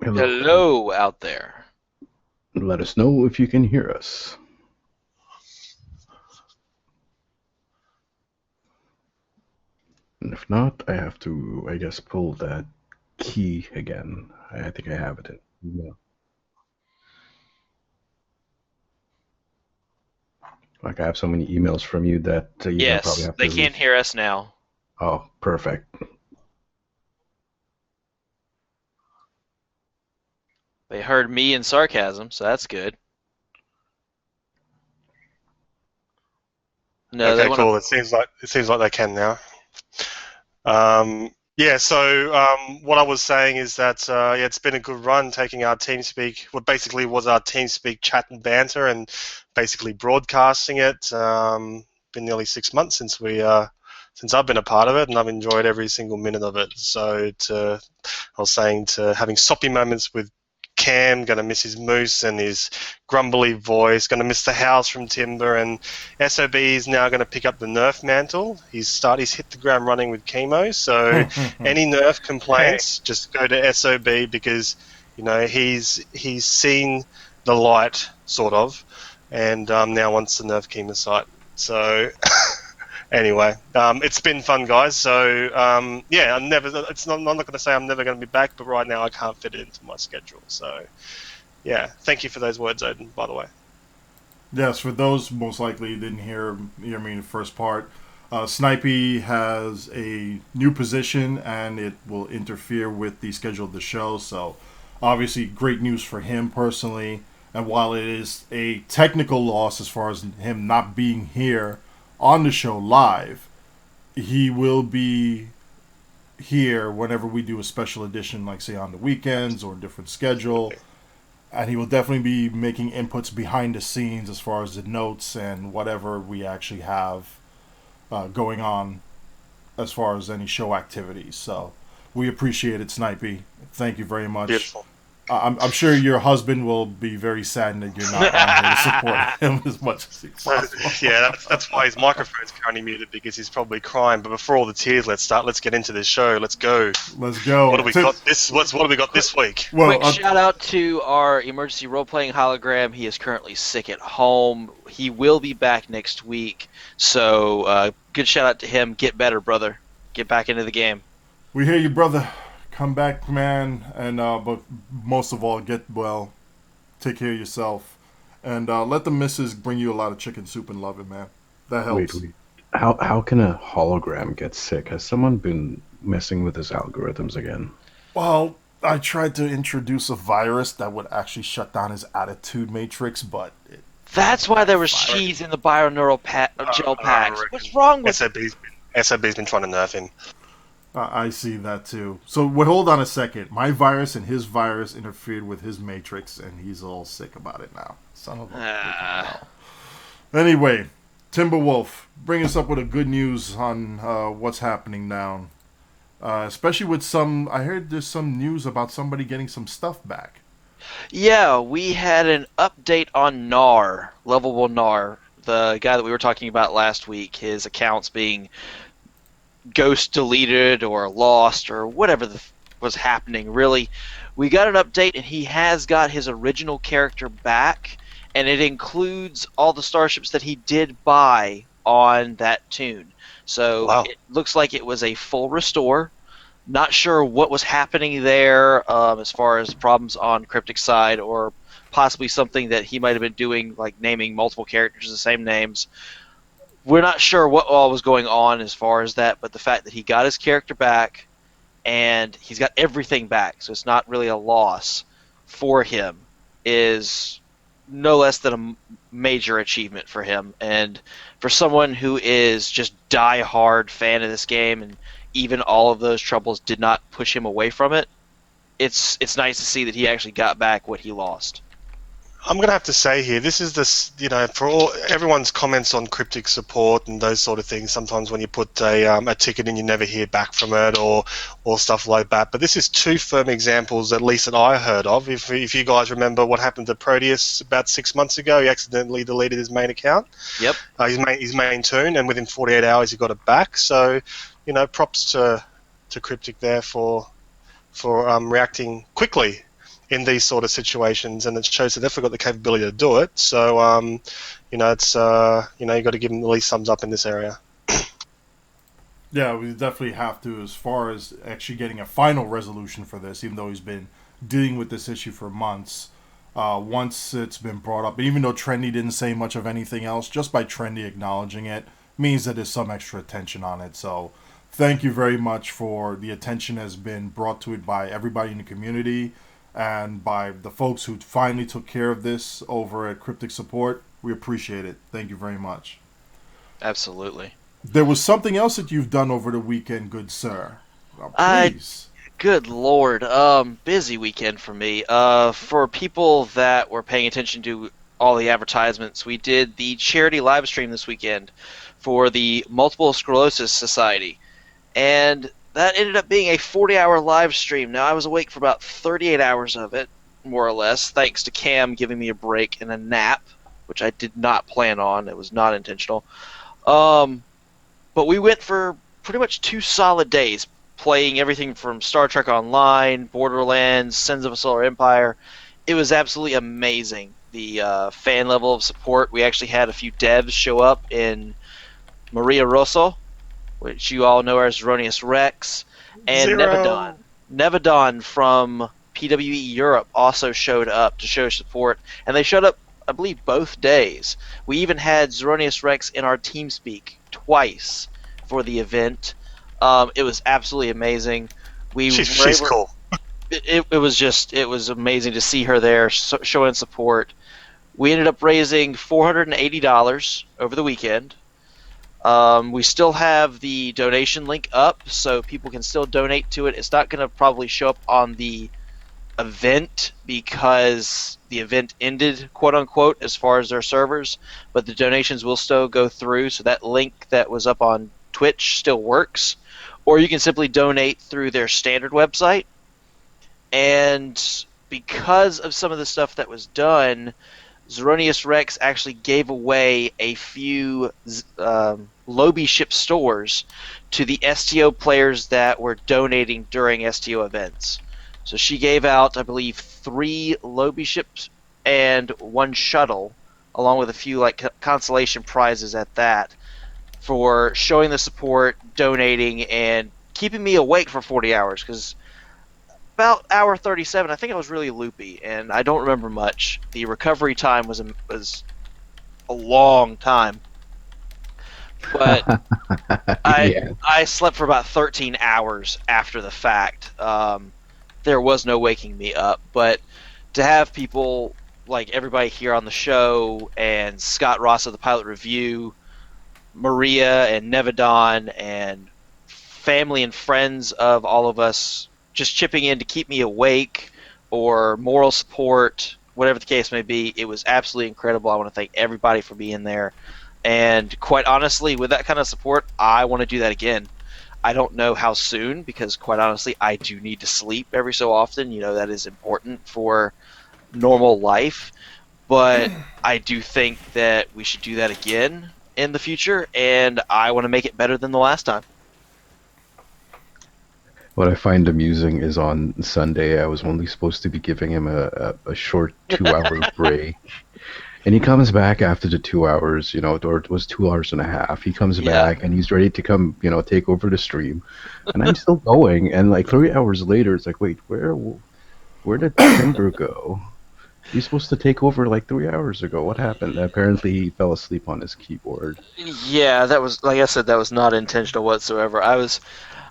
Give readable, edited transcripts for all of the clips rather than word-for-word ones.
Hello. Hello out there. Let us know if you can hear us. And if not, I have to, I guess, pull that key again. I think I have it. Yeah. Like I have so many emails from you that I probably Yes, have they to can re. hear us now. Oh, perfect. They heard me in sarcasm, so that's good. No, they Okay, want to. cool. It seems like they can now. Yeah. So what I was saying is that yeah, it's been a good run taking our TeamSpeak, what basically was our TeamSpeak chat and banter, and basically broadcasting it. Been nearly 6 months since I've been a part of it, and I've enjoyed every single minute of it. I was saying to having soppy moments with Cam, going to miss his moose and his grumbly voice, going to miss the house from Timber, and SOB is now going to pick up the Nerf mantle. He's hit the ground running with chemo, so any Nerf Hey, complaints, just go to SOB because he's seen the light sort of, and now wants the Nerf chemo site. So anyway, it's been fun, guys. So yeah, I'm never. It's not. I'm not going to say I'm never going to be back, but right now I can't fit it into my schedule. So yeah, thank you for those words, Oden. By the way. yes, for those most likely didn't hear me in the first part, Snipey has a new position and it will interfere with the schedule of the show. So, obviously, great news for him personally. And while it is a technical loss as far as him not being here on the show live, he will be here whenever we do a special edition, like say on the weekends or a different schedule. And he will definitely be making inputs behind the scenes as far as the notes and whatever we actually have going on as far as any show activities. So we appreciate it, Snipey. Thank you very much. Beautiful. I'm sure your husband will be very saddened that you're not on here to support him as much as So possible. yeah, that's why his microphone's currently muted because he's probably crying. But before all the tears, let's start. Let's get into this show. Let's go. Let's What go. do we got this? What do we got this week? Well, Quick shout out to our emergency role playing hologram. He is currently sick at home. He will be back next week. So, good shout out to him. Get better, brother. Get back into the game. we hear you, brother. Come back, man. And but most of all, get well. Take care of yourself, and let the missus bring you a lot of chicken soup and love it, man. That Wait, helps. wait. How can a hologram get sick? Has someone been messing with his algorithms again? Well, I tried to introduce a virus that would actually shut down his attitude matrix, but it That's why there was I reckon. cheese in the bioneural gel I packs. What's reckon wrong with. SOB's been trying to nerf him. I see that too. So wait, hold on a second. My virus and his virus interfered with his matrix, and he's all sick about it now. Son of a freaking Ah. hell. Anyway, Timberwolf, bring us up with a good news on what's happening now. Especially with some, I heard there's some news about somebody getting some stuff back. Yeah, we had an update on Nar, lovable Nar, the guy that we were talking about last week. His accounts being ghost deleted or lost or whatever was happening. Really, we got an update and he has got his original character back, and it includes all the starships that he did buy on that tune. So Wow. it looks like it was a full restore. Not sure what was happening there as far as problems on Cryptic side or possibly something that he might have been doing, like naming multiple characters the same names. We're not sure what all was going on as far as that, but the fact that he got his character back and he's got everything back, so it's not really a loss for him, is no less than a major achievement for him. And for someone who is just die-hard fan of this game, and even all of those troubles did not push him away from it, it's nice to see that he actually got back what he lost. I'm gonna have to say here, this is this, for all everyone's comments on cryptic support and those sort of things. Sometimes when you put a ticket in, you never hear back from it, or stuff like that. But this is two firm examples, at least that I heard of. If you guys remember what happened to Proteus about 6 months ago, he accidentally deleted his main account, Yep. his main tune, and within 48 hours he got it back. So, props to cryptic there for reacting quickly. in these sort of situations, and it shows that they've got the capability to do it. So, it's you got to give them at least thumbs up in this area. Yeah, we definitely have to, as far as actually getting a final resolution for this, even though he's been dealing with this issue for months. Once it's been brought up, and even though Trendy didn't say much of anything else, just by Trendy acknowledging it means that there's some extra attention on it. So thank you very much for the attention has been brought to it by everybody in the community and by the folks who finally took care of this over at Cryptic Support. We appreciate it. Thank you very much. Absolutely. There was something else that you've done over the weekend, good sir. Please. Good Lord. Busy weekend for me. For people that were paying attention to all the advertisements, we did the charity live stream this weekend for the Multiple Sclerosis Society. And that ended up being a 40-hour live stream. Now, I was awake for about 38 hours of it, more or less, thanks to Cam giving me a break and a nap, which I did not plan on. It was not intentional. But we went for pretty much 2 solid days, playing everything from Star Trek Online, Borderlands, Sins of a Solar Empire. It was absolutely amazing. The fan level of support. We actually had a few devs show up in Maria Rosso, which you all know as Erroneous Rex, and Zero. Nevadon from PWE Europe also showed up to show support, and they showed up, I believe, both days. We even had Zeronius Rex in our TeamSpeak twice for the event. It was absolutely amazing. She's cool. It was amazing to see her there showing support. We ended up raising $480 over the weekend. We still have the donation link up, so people can still donate to it. It's not going to probably show up on the event because the event ended, quote unquote, as far as their servers, but the donations will still go through, so that link that was up on Twitch still works. Or you can simply donate through their standard website. And because of some of the stuff that was done, Zeronius Rex actually gave away a few Lobby ship stores to the STO players that were donating during STO events. So she gave out, I believe, 3 Lobby ships and 1 shuttle, along with a few consolation prizes at that, for showing the support, donating, and keeping me awake for 40 hours, because about hour 37, I think I was really loopy, and I don't remember much. The recovery time was a long time. But I slept for about 13 hours after the fact. There was no waking me up, but to have people like everybody here on the show, and Scott Ross of the Pilot Review, Maria and Nevadon, and family and friends of all of us just chipping in to keep me awake, or moral support, whatever the case may be, it was absolutely incredible. I want to thank everybody for being there. And quite honestly, with that kind of support, I want to do that again. I don't know how soon, because quite honestly, I do need to sleep every so often. That is important for normal life. But I do think that we should do that again in the future, and I want to make it better than the last time. What I find amusing is on Sunday, I was only supposed to be giving him a short 2-hour break. And he comes back after the 2 hours, or it was 2 hours and a half. He comes back and he's ready to come, take over the stream. And I'm still going. And 3 hours later, it's like, wait, where did Timber go? He's supposed to take over 3 hours ago. What happened? Apparently he fell asleep on his keyboard. Yeah, that was, like I said, that was not intentional whatsoever.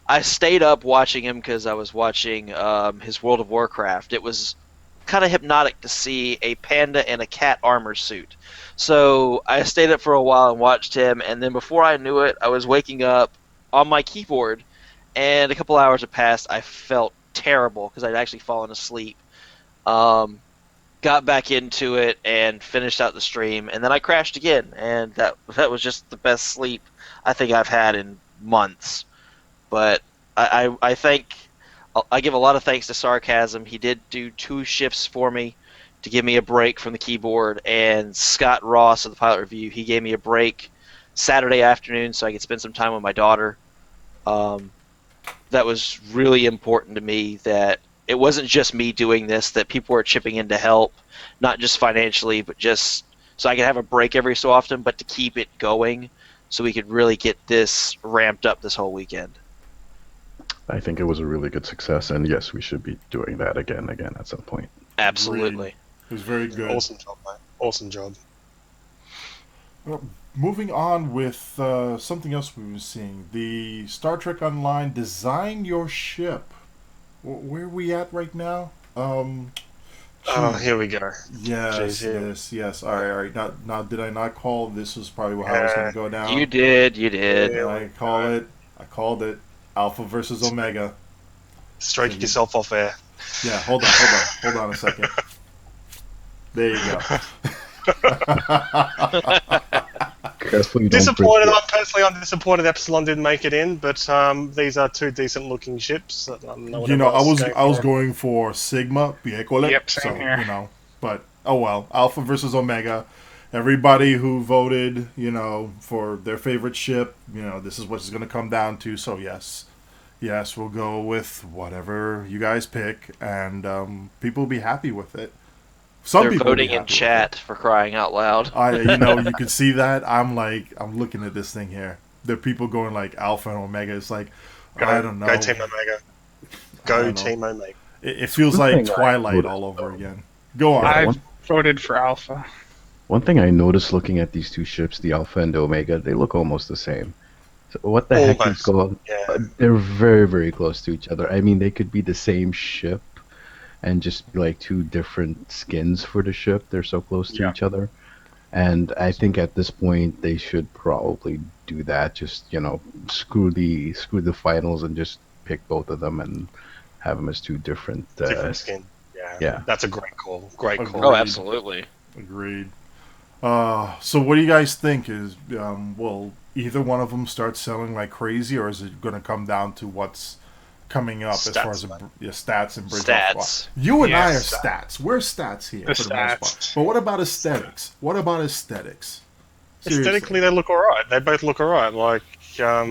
I stayed up watching him because I was watching his World of Warcraft. It was kind of hypnotic to see a panda in a cat armor suit. So I stayed up for a while and watched him, and then before I knew it, I was waking up on my keyboard, and a couple hours had passed. I felt terrible because I'd actually fallen asleep. Got back into it and finished out the stream, and then I crashed again, and that was just the best sleep I think I've had in months. But I think I give a lot of thanks to Sarcasm. He did do 2 shifts for me to give me a break from the keyboard, and Scott Ross of the Pilot Review, he gave me a break Saturday afternoon so I could spend some time with my daughter. That was really important to me, that it wasn't just me doing this, that people were chipping in to help, not just financially, but just so I could have a break every so often, but to keep it going so we could really get this ramped up this whole weekend. I think it was a really good success, and yes, we should be doing that again at some point. Absolutely. It was very good. Awesome job, mate. Awesome job. Well, moving on with something else we've been seeing. The Star Trek Online Design Your Ship. Where are we at right now? Here we go. Yes, Jeez, yes. All right. Now, did I not call? This was probably how I was going to go down. You did. And I called it. Alpha versus Omega. Stroke yourself off air. Yeah, hold on a second. There you go. Careful you don't Disappointed. I'm disappointed Epsilon didn't make it in, but these are two decent looking ships. I was going for Sigma, Biecole. Yep, same here. But oh well. Alpha versus Omega. Everybody who voted, for their favorite ship, this is what it's going to come down to. So yes, we'll go with whatever you guys pick, and people will be happy with it. They're voting in chat, for crying out loud. You can see that. I'm looking at this thing here. There are people going like Alpha and Omega. It's like, I don't know. Go Team Omega. Go Team Omega. It feels like Twilight all over again. Go on. I've voted for Alpha. One thing I noticed looking at these two ships, the Alpha and the Omega, they look almost the same. So what the heck is going on? Yeah. They're very, very close to each other. I mean, they could be the same ship and just be like two different skins for the ship. They're so close to each other. And I think at this point they should probably do that. Just, screw the finals and just pick both of them and have them as two different skin. Yeah. That's a great call. Great call. Oh, absolutely. Agreed. So what do you guys think? Will either one of them start selling like crazy, or is it going to come down to what's coming up as far as stats and bridge? Stats. You and I are stats. We're stats here The for the stats. most part. But what about aesthetics? Seriously. Aesthetically, they look alright. They both look alright. Like, I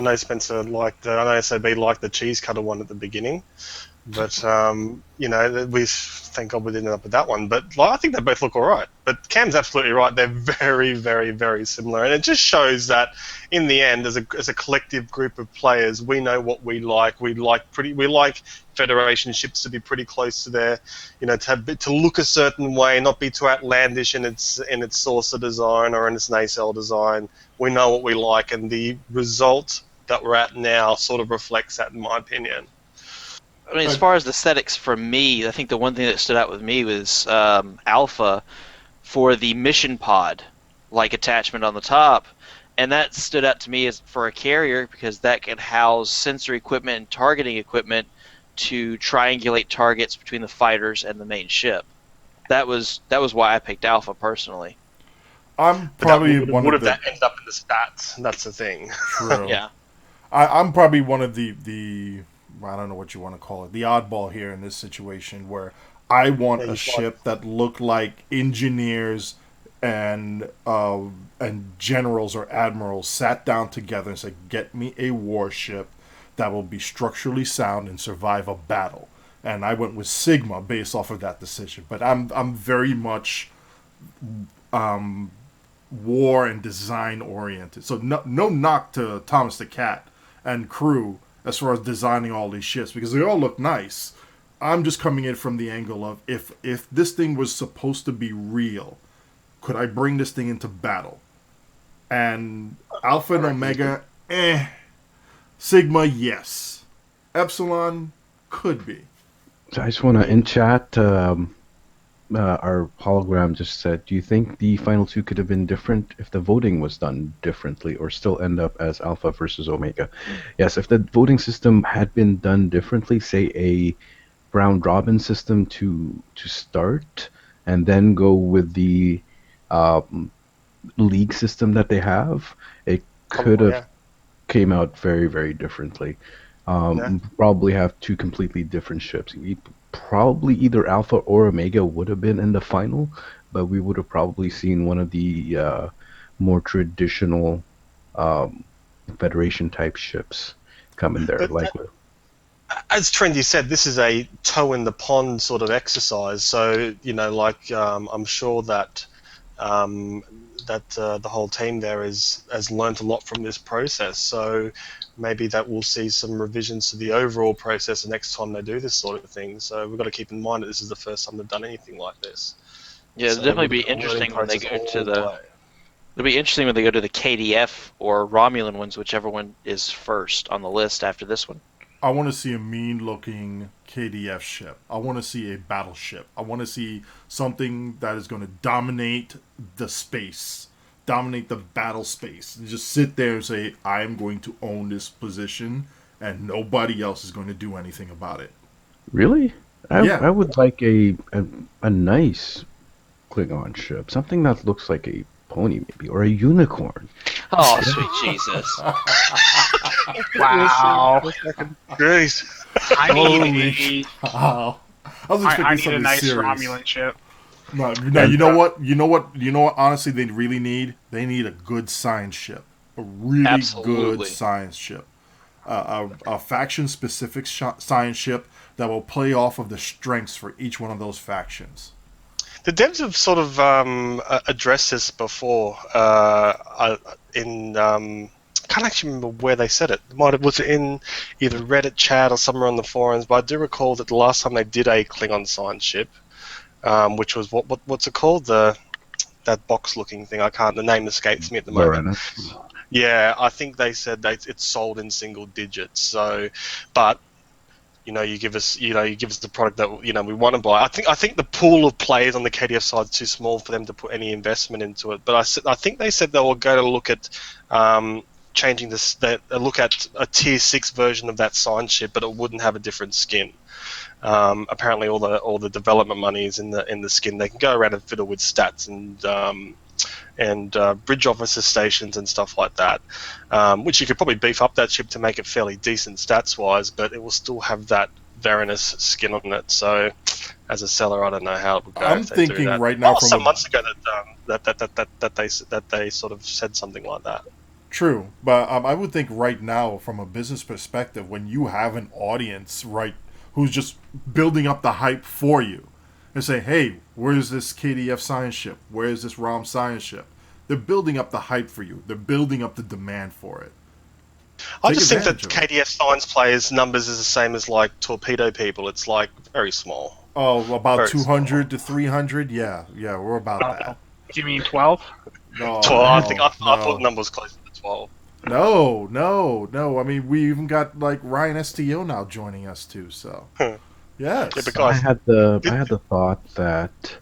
know Spencer liked I know SOB liked the cheese cutter one at the beginning. But, we thank God we didn't end up with that one. But I think they both look all right. But Cam's absolutely right. They're very, very, very similar. And it just shows that in the end, as a collective group of players, we know what we like. We like Federation ships to be pretty close to their, to look a certain way, not be too outlandish in its saucer design or in its nacelle design. We know what we like. And the result that we're at now sort of reflects that, in my opinion. I mean, as far as the aesthetics for me, I think the one thing that stood out with me was Alpha for the mission pod attachment on the top, and that stood out to me as for a carrier because that could house sensor equipment and targeting equipment to triangulate targets between the fighters and the main ship. That was why I picked Alpha personally. I'm probably one of the. That ended up in the stats? That's the thing. True. Yeah. I'm probably one of the I don't know what you want to call it, the oddball here in this situation, where I want a ship that looked like engineers and generals or admirals sat down together and said, "Get me a warship that will be structurally sound and survive a battle." And I went with Sigma based off of that decision. But I'm very much war and design oriented. So no knock to Thomas the Cat and crew as far as designing all these ships, because they all look nice. I'm just coming in from the angle of if this thing was supposed to be real, could I bring this thing into battle? And Alpha and Omega, Sigma, yes. Epsilon, could be. So I just want to, in chat, our hologram just said, do you think the final two could have been different if the voting was done differently or still end up as Alpha versus Omega? Yes, if the voting system had been done differently, say a round robin system to start and then go with the league system that they have, it could have came out very, very differently. Probably have two completely different ships. Probably either Alpha or Omega would have been in the final, but we would have probably seen one of the more traditional Federation type ships come in there. as Trendy said, this is a toe in the pond sort of exercise. So I'm sure that the whole team there has learnt a lot from this process. So maybe that we'll see some revisions to the overall process the next time they do this sort of thing. So we've got to keep in mind that this is the first time they've done anything like this. Yeah, it'll So definitely we've be got a learning interesting when they process go all to the the. way. It'll be interesting when they go to the KDF or Romulan ones, whichever one is first on the list after this one. I want to see a mean-looking KDF ship. I want to see a battleship. I want to see something that is going to dominate the space, dominate the battle space. Just sit there and say, I am going to own this position, and nobody else is going to do anything about it. Really? Yeah. I would like a nice Klingon ship, something that looks like a pony maybe or a unicorn. Oh, sweet Jesus! Wow. Jeez. I Holy need Wow. I was expecting I need a something nice serious. Romulan ship. No, you know what? You know what? Honestly, they really need. They need a good science ship, a really Absolutely. good science ship, a faction-specific science ship that will play off of the strengths for each one of those factions. The devs have sort of addressed this before I can't actually remember where they said it. Was it in either Reddit chat or somewhere on the forums? But I do recall that the last time they did a Klingon science ship, which was what's it called? That box-looking thing. The name escapes me at the moment. Varanus. Yeah, I think they said that it's sold in single digits. So, but you give us the product that we want to buy. I think the pool of players on the KDF side is too small for them to put any investment into it. But I think they said they were going to look at changing this. Look at a tier 6 version of that science ship, but it wouldn't have a different skin. Apparently, all the development money is in the skin. They can go around and fiddle with stats and bridge officer stations and stuff like that, which you could probably beef up that ship to make it fairly decent stats wise, but it will still have that Varanus skin on it. So, as a seller, I don't know how it would go. I'm if they do thinking that. right now some months ago that they sort of said something like that. True, but I would think right now, from a business perspective, when you have an audience, right, who's just building up the hype for you, and say, hey, where's this KDF science ship? Where's this ROM science ship? They're building up the hype for you. They're building up the demand for it. I just think that advantage of it. KDF science players' numbers is the same as like torpedo people. It's like very small. Oh, about Very 200 to 300? Yeah, we're about that. You mean 12? No, 12. I think I thought no. the number was closer to 12. No. I mean, we even got like Ryan STO now joining us too. So, yes. Yeah, I because had the thought that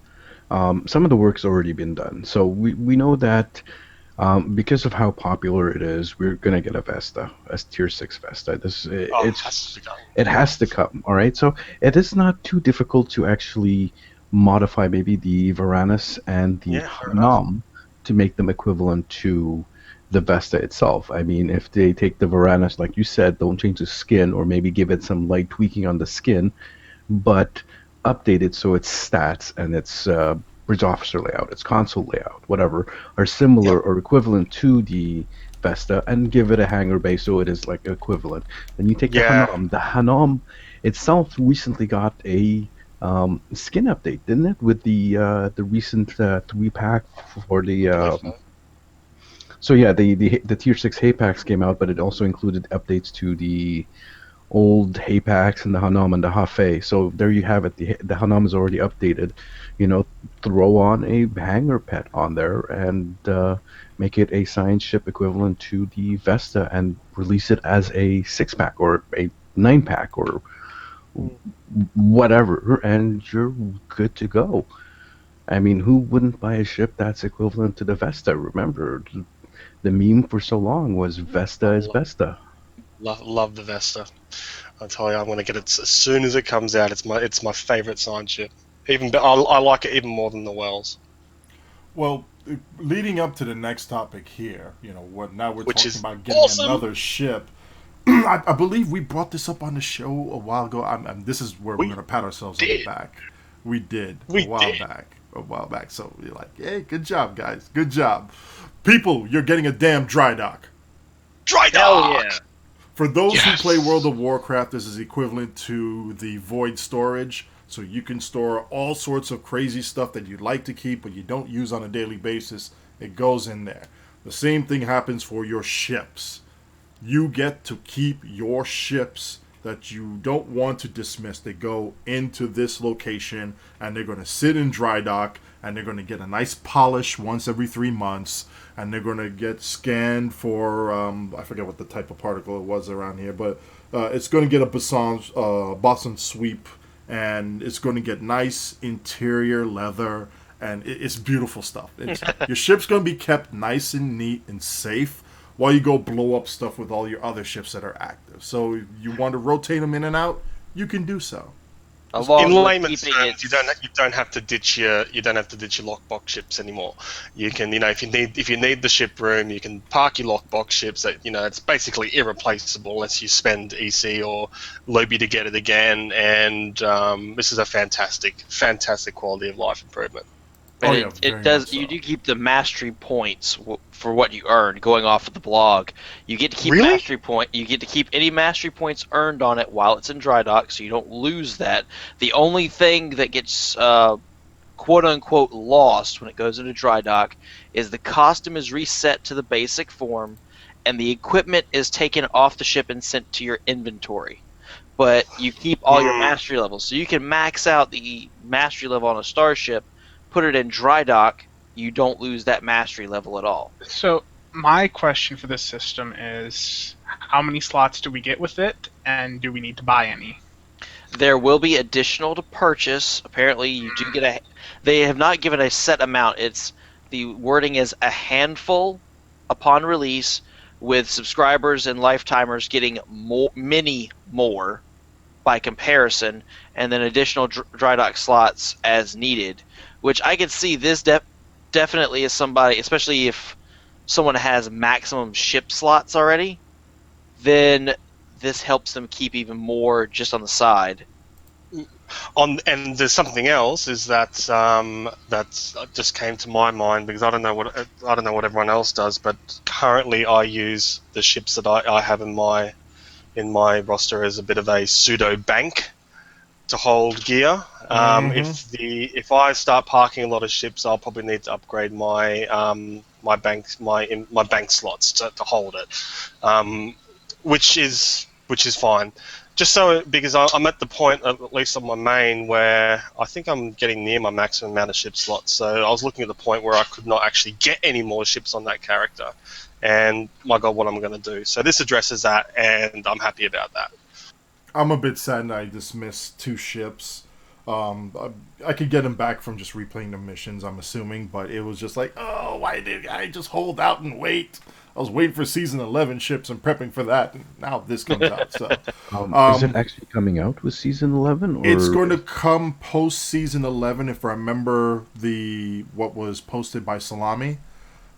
some of the work's already been done. So we know that because of how popular it is, we're gonna get a Vesta, a tier 6 Vesta. It has to come. All right. So it is not too difficult to actually modify maybe the Varanus and the Nam to make them equivalent to the Vesta itself. I mean, if they take the Varanus, like you said, don't change the skin, or maybe give it some light tweaking on the skin, but update it so its stats and its bridge officer layout, its console layout, whatever, are similar or equivalent to the Vesta, and give it a hangar bay so it is like equivalent. Then you take the Hanam. The Hanam itself recently got a skin update, didn't it? With the recent 3-pack for the. So yeah, the tier 6 hay packs came out, but it also included updates to the old hay packs and the Hanam and the Hafe. So there you have it. The Hanam is already updated. Throw on a hangar pet on there and make it a science ship equivalent to the Vesta, and release it as a 6-pack or a 9-pack or whatever, and you're good to go. I mean, who wouldn't buy a ship that's equivalent to the Vesta? Remember, the meme for so long was Vesta is Vesta. Love the Vesta. I tell you, I'm going to get it as soon as it comes out. It's my favorite science ship. I like it even more than the Wells. Well, leading up to the next topic here, now we're Which talking is about getting awesome. another ship. I believe we brought this up on the show a while ago. This is where we're going to pat ourselves on the back. We did a while back. So you're like, hey, good job, guys. Good job. People, you're getting a damn dry dock. Dry Hell dock! yeah! For those who Yes. play World of Warcraft, this is equivalent to the Void storage. So you can store all sorts of crazy stuff that you'd like to keep but you don't use on a daily basis. It goes in there. The same thing happens for your ships. You get to keep your ships that you don't want to dismiss. They go into this location and they're going to sit in dry dock and they're going to get a nice polish once every 3 months and they're going to get scanned for, I forget what the type of particle it was around here, but it's going to get a boson sweep and it's going to get nice interior leather and it's beautiful stuff. Your ship's going to be kept nice and neat and safe while you go blow up stuff with all your other ships that are active. So if you want to rotate them in and out, you can do so. Along In with layman's keeping terms, it- you don't have to ditch your lockbox ships anymore. You can, if you need the ship room, you can park your lockbox ships. That it's basically irreplaceable unless you spend EC or Lobby to get it again. And this is a fantastic quality of life improvement. And yeah, very it does. much You so. do keep the mastery points for what you earn. Going off of the blog, you get to keep Really? mastery point. You get to keep any mastery points earned on it while it's in dry dock, so you don't lose that. The only thing that gets quote unquote lost when it goes into dry dock is the costume is reset to the basic form, and the equipment is taken off the ship and sent to your inventory. But you keep all your mastery levels, so you can max out the mastery level on a starship. Put it in dry dock, you don't lose that mastery level at all. So my question for this system is, how many slots do we get with it, and do we need to buy any? There will be additional to purchase. Apparently, you do get a. They have not given a set amount. It's the wording is a handful upon release, with subscribers and lifetimers getting many more by comparison, and then additional dry dock slots as needed. Which I could see this definitely as somebody, especially if someone has maximum ship slots already, then this helps them keep even more just on the side. And there's something else is that just came to my mind because I don't know what everyone else does, but currently I use the ships that I have in my roster as a bit of a pseudo bank to hold gear. If I start parking a lot of ships, I'll probably need to upgrade my bank slots to hold it, which is fine. Just so because I'm at the point, at least on my main, where I think I'm getting near my maximum amount of ship slots. So I was looking at the point where I could not actually get any more ships on that character, and my God, what I'm going to do. So this addresses that, and I'm happy about that. I'm a bit saddened I dismissed 2 ships. I could get them back from just replaying the missions, I'm assuming, but it was just like, oh, why did I just hold out and wait? I was waiting for Season 11 ships and prepping for that, and now this comes out. So Is it actually coming out with Season 11? Or... It's going to come post Season 11, if I remember what was posted by Salami.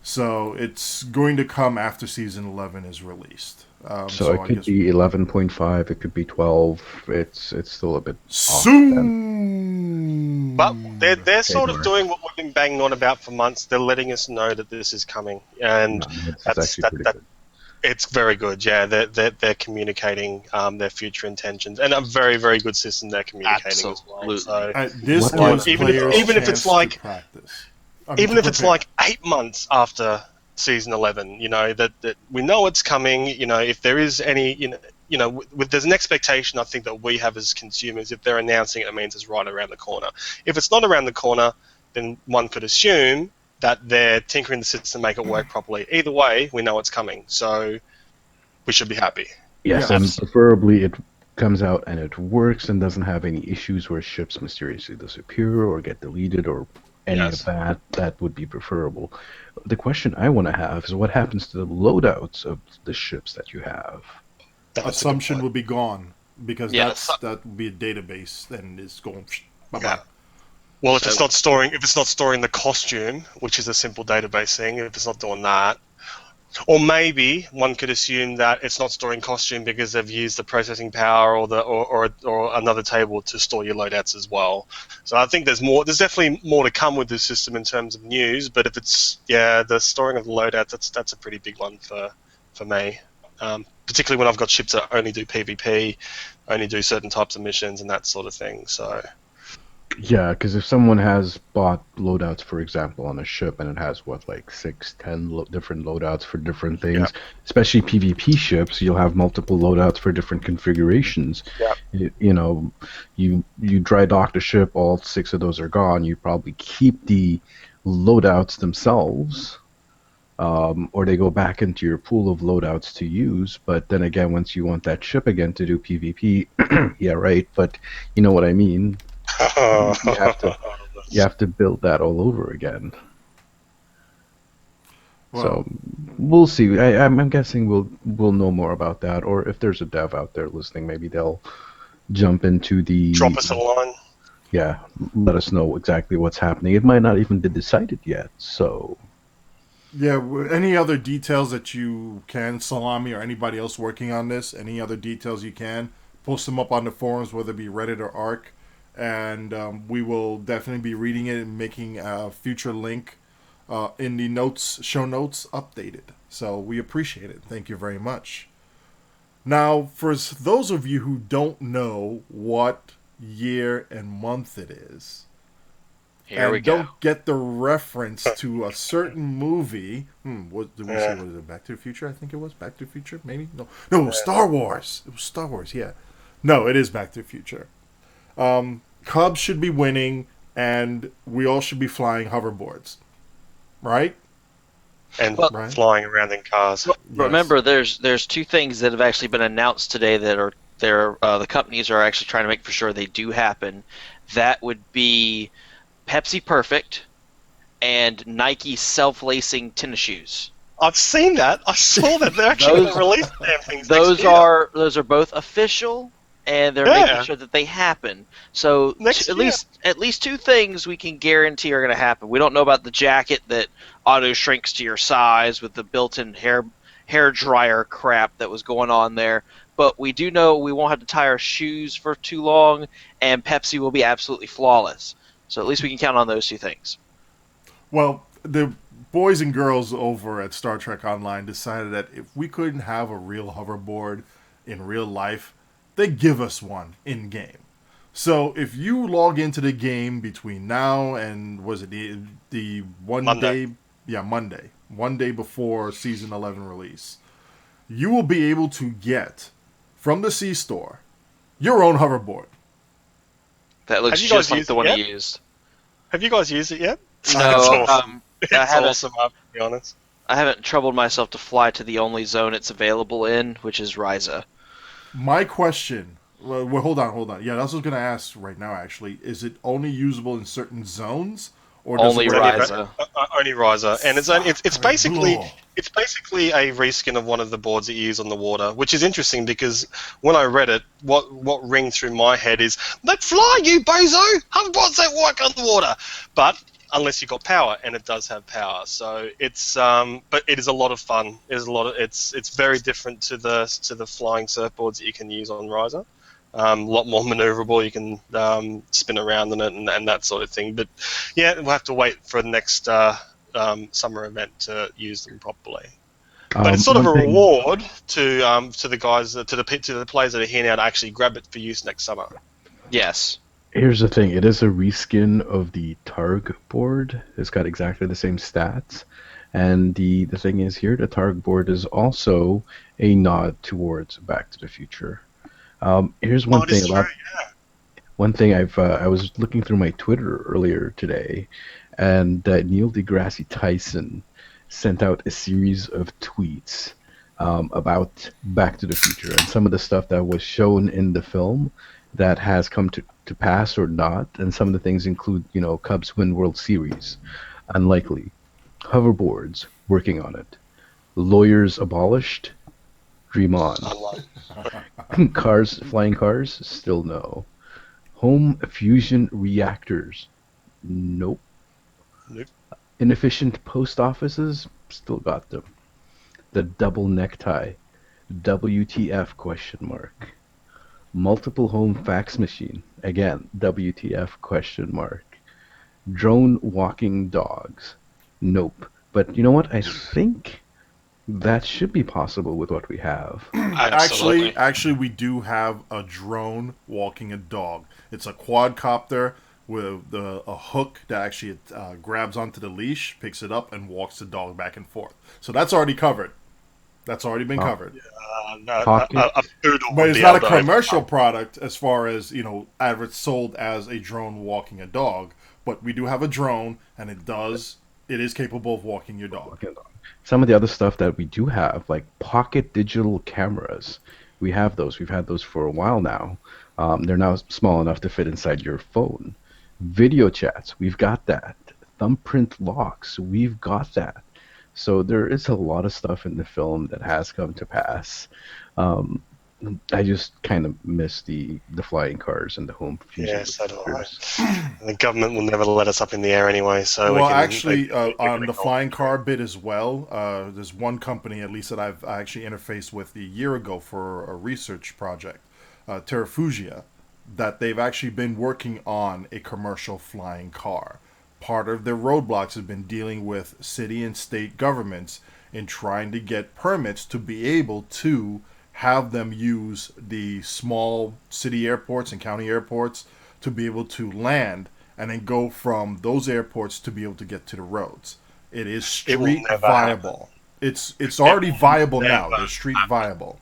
So it's going to come after Season 11 is released. So it could be 11.5, it could be 12. It's still a bit soon. But they're sort of doing what we've been banging on about for months. They're letting us know that this is coming, and that's good. It's very good. Yeah, they're communicating their future intentions, and a very, very good system they're communicating as well. So this gives players even if it's like practice. Even if it's like 8 months after Season 11, that we know it's coming. If there is any, there's an expectation I think that we have as consumers. If they're announcing it, it means it's right around the corner. If it's not around the corner, then one could assume that they're tinkering the system to make it work properly. Either way, we know it's coming, so we should be happy. Yes, and preferably it comes out and it works and doesn't have any issues where ships mysteriously disappear or get deleted or any of that. That would be preferable. The question I want to have is what happens to the loadouts of the ships that you have? Assumption would be gone because that would be a database and it's going bye-bye. Yeah. Well, if it's not storing the costume, which is a simple database thing, if it's not doing that, or maybe one could assume that it's not storing costume because they've used the processing power or another table to store your loadouts as well. So I think there's definitely more to come with this system in terms of news. But if it's the storing of the loadouts, that's a pretty big one for me. particularly when I've got ships that only do PvP, only do certain types of missions and that sort of thing. So Yeah, because if someone has bought loadouts, for example, on a ship, and it has what, like 6, 10 different loadouts for different yeah, things, especially PvP ships, you'll have multiple loadouts for different configurations. yeah. You know, you dry dock the ship, all 6 of those are gone. You probably keep the loadouts themselves, or they go back into your pool of loadouts to use. But then again, once you want that ship again to do PvP, yeah, right. But you know what I mean. You have to build that all over again. Well, So we'll see. I'm guessing we'll know more about that, or if there's a dev out there listening, maybe they'll jump into the Drop us a line. yeah, let us know exactly what's happening. It might not even be decided yet. So yeah. Any other details that you can, Salami, or anybody else working on this? Any other details you can post them up on the forums, whether it be Reddit or Arc, and we will definitely be reading it and making a future link in the show notes, updated. So we appreciate it. Thank you very much. Now, for those of you who don't know what year and month it is, Here we and go. don't get the reference to a certain movie. What did we say? Was it Back to the Future? I think it was Back to the Future. Maybe no. It was Star Wars. It was Star Wars. Yeah. No, it is Back to the Future. Cubs should be winning, and we all should be flying hoverboards, right? And Well, Right. flying around in cars. Yes. Remember, there's 2 things that have actually been announced today that are the companies are actually trying to make for sure they do happen. That would be Pepsi Perfect and Nike self-lacing tennis shoes. I've seen that. I saw that they're actually going Those- to release damn things. Those next year. those are both official, and they're Yeah. making sure that they happen. So Next at year. least 2 things we can guarantee are going to happen. We don't know about the jacket that auto shrinks to your size with the built-in hair dryer crap that was going on there, but we do know we won't have to tie our shoes for too long, and Pepsi will be absolutely flawless. So at least we can count on those 2 things. Well, the boys and girls over at Star Trek Online decided that if we couldn't have a real hoverboard in real life, they'd give us one in game. So if you log into the game between now and was it the one Monday. day, yeah, Monday, one day before season 11 release, you will be able to get from the C store your own hoverboard. That looks Have you guys just like used the it one yet? he used. Have you guys used it yet? No, That's awesome. I It's haven't. awesome, I have to be honest. I haven't troubled myself to fly to the only zone it's available in, which is Ryza. My question. Well, hold on. Yeah, that's what I was going to ask right now. Actually, is it only usable in certain zones, or does Only it Only Ryza. Only Riser, and it's basically Cool. it's basically a reskin of one of the boards that you use on the water, which is interesting because when I read it, what ring through my head is they fly, you bozo! Hoverboards don't work on the water, but unless you've got power, and it does have power, so it's but it is a lot of fun. It's very different to the flying surfboards that you can use on Riser. A lot more maneuverable. You can spin around in it and that sort of thing. But yeah, we'll have to wait for the next summer event to use them properly. But it's sort of a one thing- reward to the guys to the players that are here now to actually grab it for use next summer. Yes. Here's the thing, it is a reskin of the Targ board. It's got exactly the same stats. And the thing is here, the Targ board is also a nod towards Back to the Future. Here's one Oh, this thing is about true, yeah. one thing I was looking through my Twitter earlier today, and Neil deGrasse Tyson sent out a series of tweets about Back to the Future and some of the stuff that was shown in the film that has come to pass or not, and some of the things include, Cubs win World Series, unlikely, hoverboards, working on it, lawyers abolished, dream on, flying cars, still no, home fusion reactors, nope, Nope. inefficient post offices, still got them, the double necktie, WTF question mark. Multiple home fax machine. Again, WTF question mark. Drone walking dogs. Nope. But you know what? I think That should be possible with what we have. Absolutely. Actually, we do have a drone walking a dog. It's a quadcopter with a hook that actually grabs onto the leash, picks it up, and walks the dog back and forth. So that's already covered. That's already been covered. Pocket. A poodle But would it's be not a able to commercial product as far as, adverts sold as a drone walking a dog. But we do have a drone, and it is capable of walking your dog. Some of the other stuff that we do have, like pocket digital cameras, we have those. We've had those for a while now. They're now small enough to fit inside your phone. Video chats, we've got that. Thumbprint locks, we've got that. So there is a lot of stuff in the film that has come to pass. Um, I just kind of miss the flying cars and the home fusion Yes, so do I. receptors. The government will never let us up in the air anyway, so Well, we can. actually, they on can the ignore flying car bit as well, there's one company, at least that I've actually interfaced with a year ago for a research project, Terrafugia, that they've actually been working on a commercial flying car. Part of their roadblocks has been dealing with city and state governments in trying to get permits to be able to have them use the small city airports and county airports to be able to land and then go from those airports to be able to get to the roads. It is It will street never viable. It's already viable now. never They're street viable.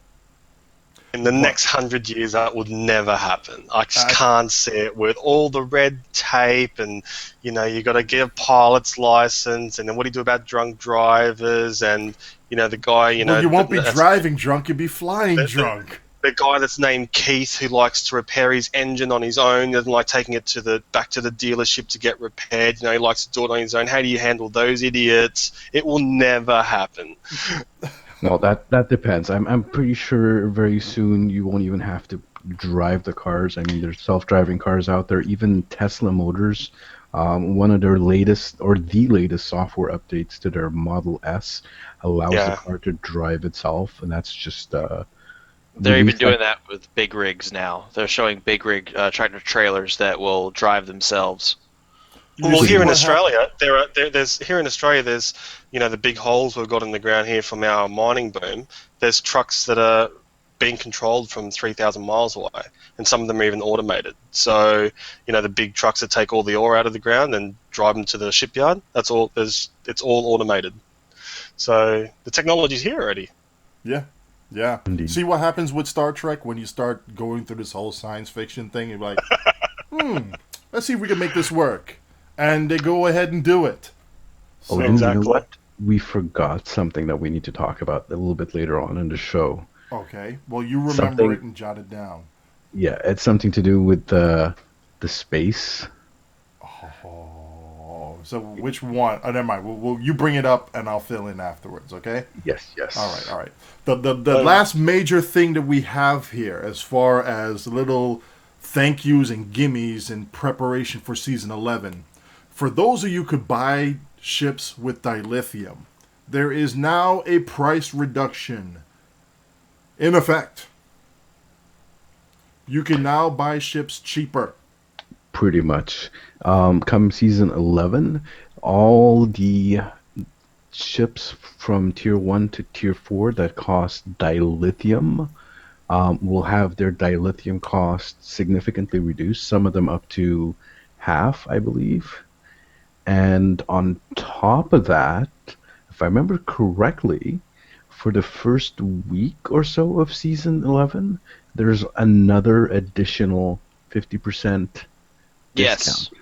In the But- next 100 years, that would never happen. I just I- can't see it with all the red tape and, you got to get a pilot's license. And then what do you do about drunk drivers? And, the guy, Well, you won't be that's- driving drunk, you'll be flying the- drunk. the guy that's named Keith who likes to repair his engine on his own, doesn't like taking it back to the dealership to get repaired. He likes to do it on his own. How do you handle those idiots? It will never happen. Well, that depends. I'm pretty sure very soon you won't even have to drive the cars. I mean, there's self-driving cars out there. Even Tesla Motors, one of their latest or the latest software updates to their Model S allows the Yeah. car to drive itself, and that's just They're even released doing that with big rigs now. They're showing big rig tractor trailers that will drive themselves. Well, see here in what Australia, there's the big holes we've got in the ground here from our mining boom. There's trucks that are being controlled from 3,000 miles away, and some of them are even automated. So, the big trucks that take all the ore out of the ground and drive them to the shipyard. It's all automated. So the technology's here already. Yeah. Yeah. Indeed. See what happens with Star Trek when you start going through this whole science fiction thing? You're like, let's see if we can make this work. And they go ahead and do it. Oh, So, and you know Exactly. what? We forgot something that we need to talk about a little bit later on in the show. okay. Well, you remember Something- it and jot it down. Yeah, it's something to do with the space. Oh, so which one? Oh, never mind. You bring it up and I'll fill in afterwards, okay? Yes, yes. All right. The last major thing that we have here, as far as little thank yous and gimmies in preparation for season 11, for those of you who could buy ships with dilithium, there is now a price reduction in effect. You can now buy ships cheaper. Pretty much. Come season 11, all the ships from tier 1 to tier 4 that cost dilithium will have their dilithium cost significantly reduced, some of them up to half, I believe. And on top of that, if I remember correctly, for the first week or so of season 11, there's another additional 50% Yes. discount.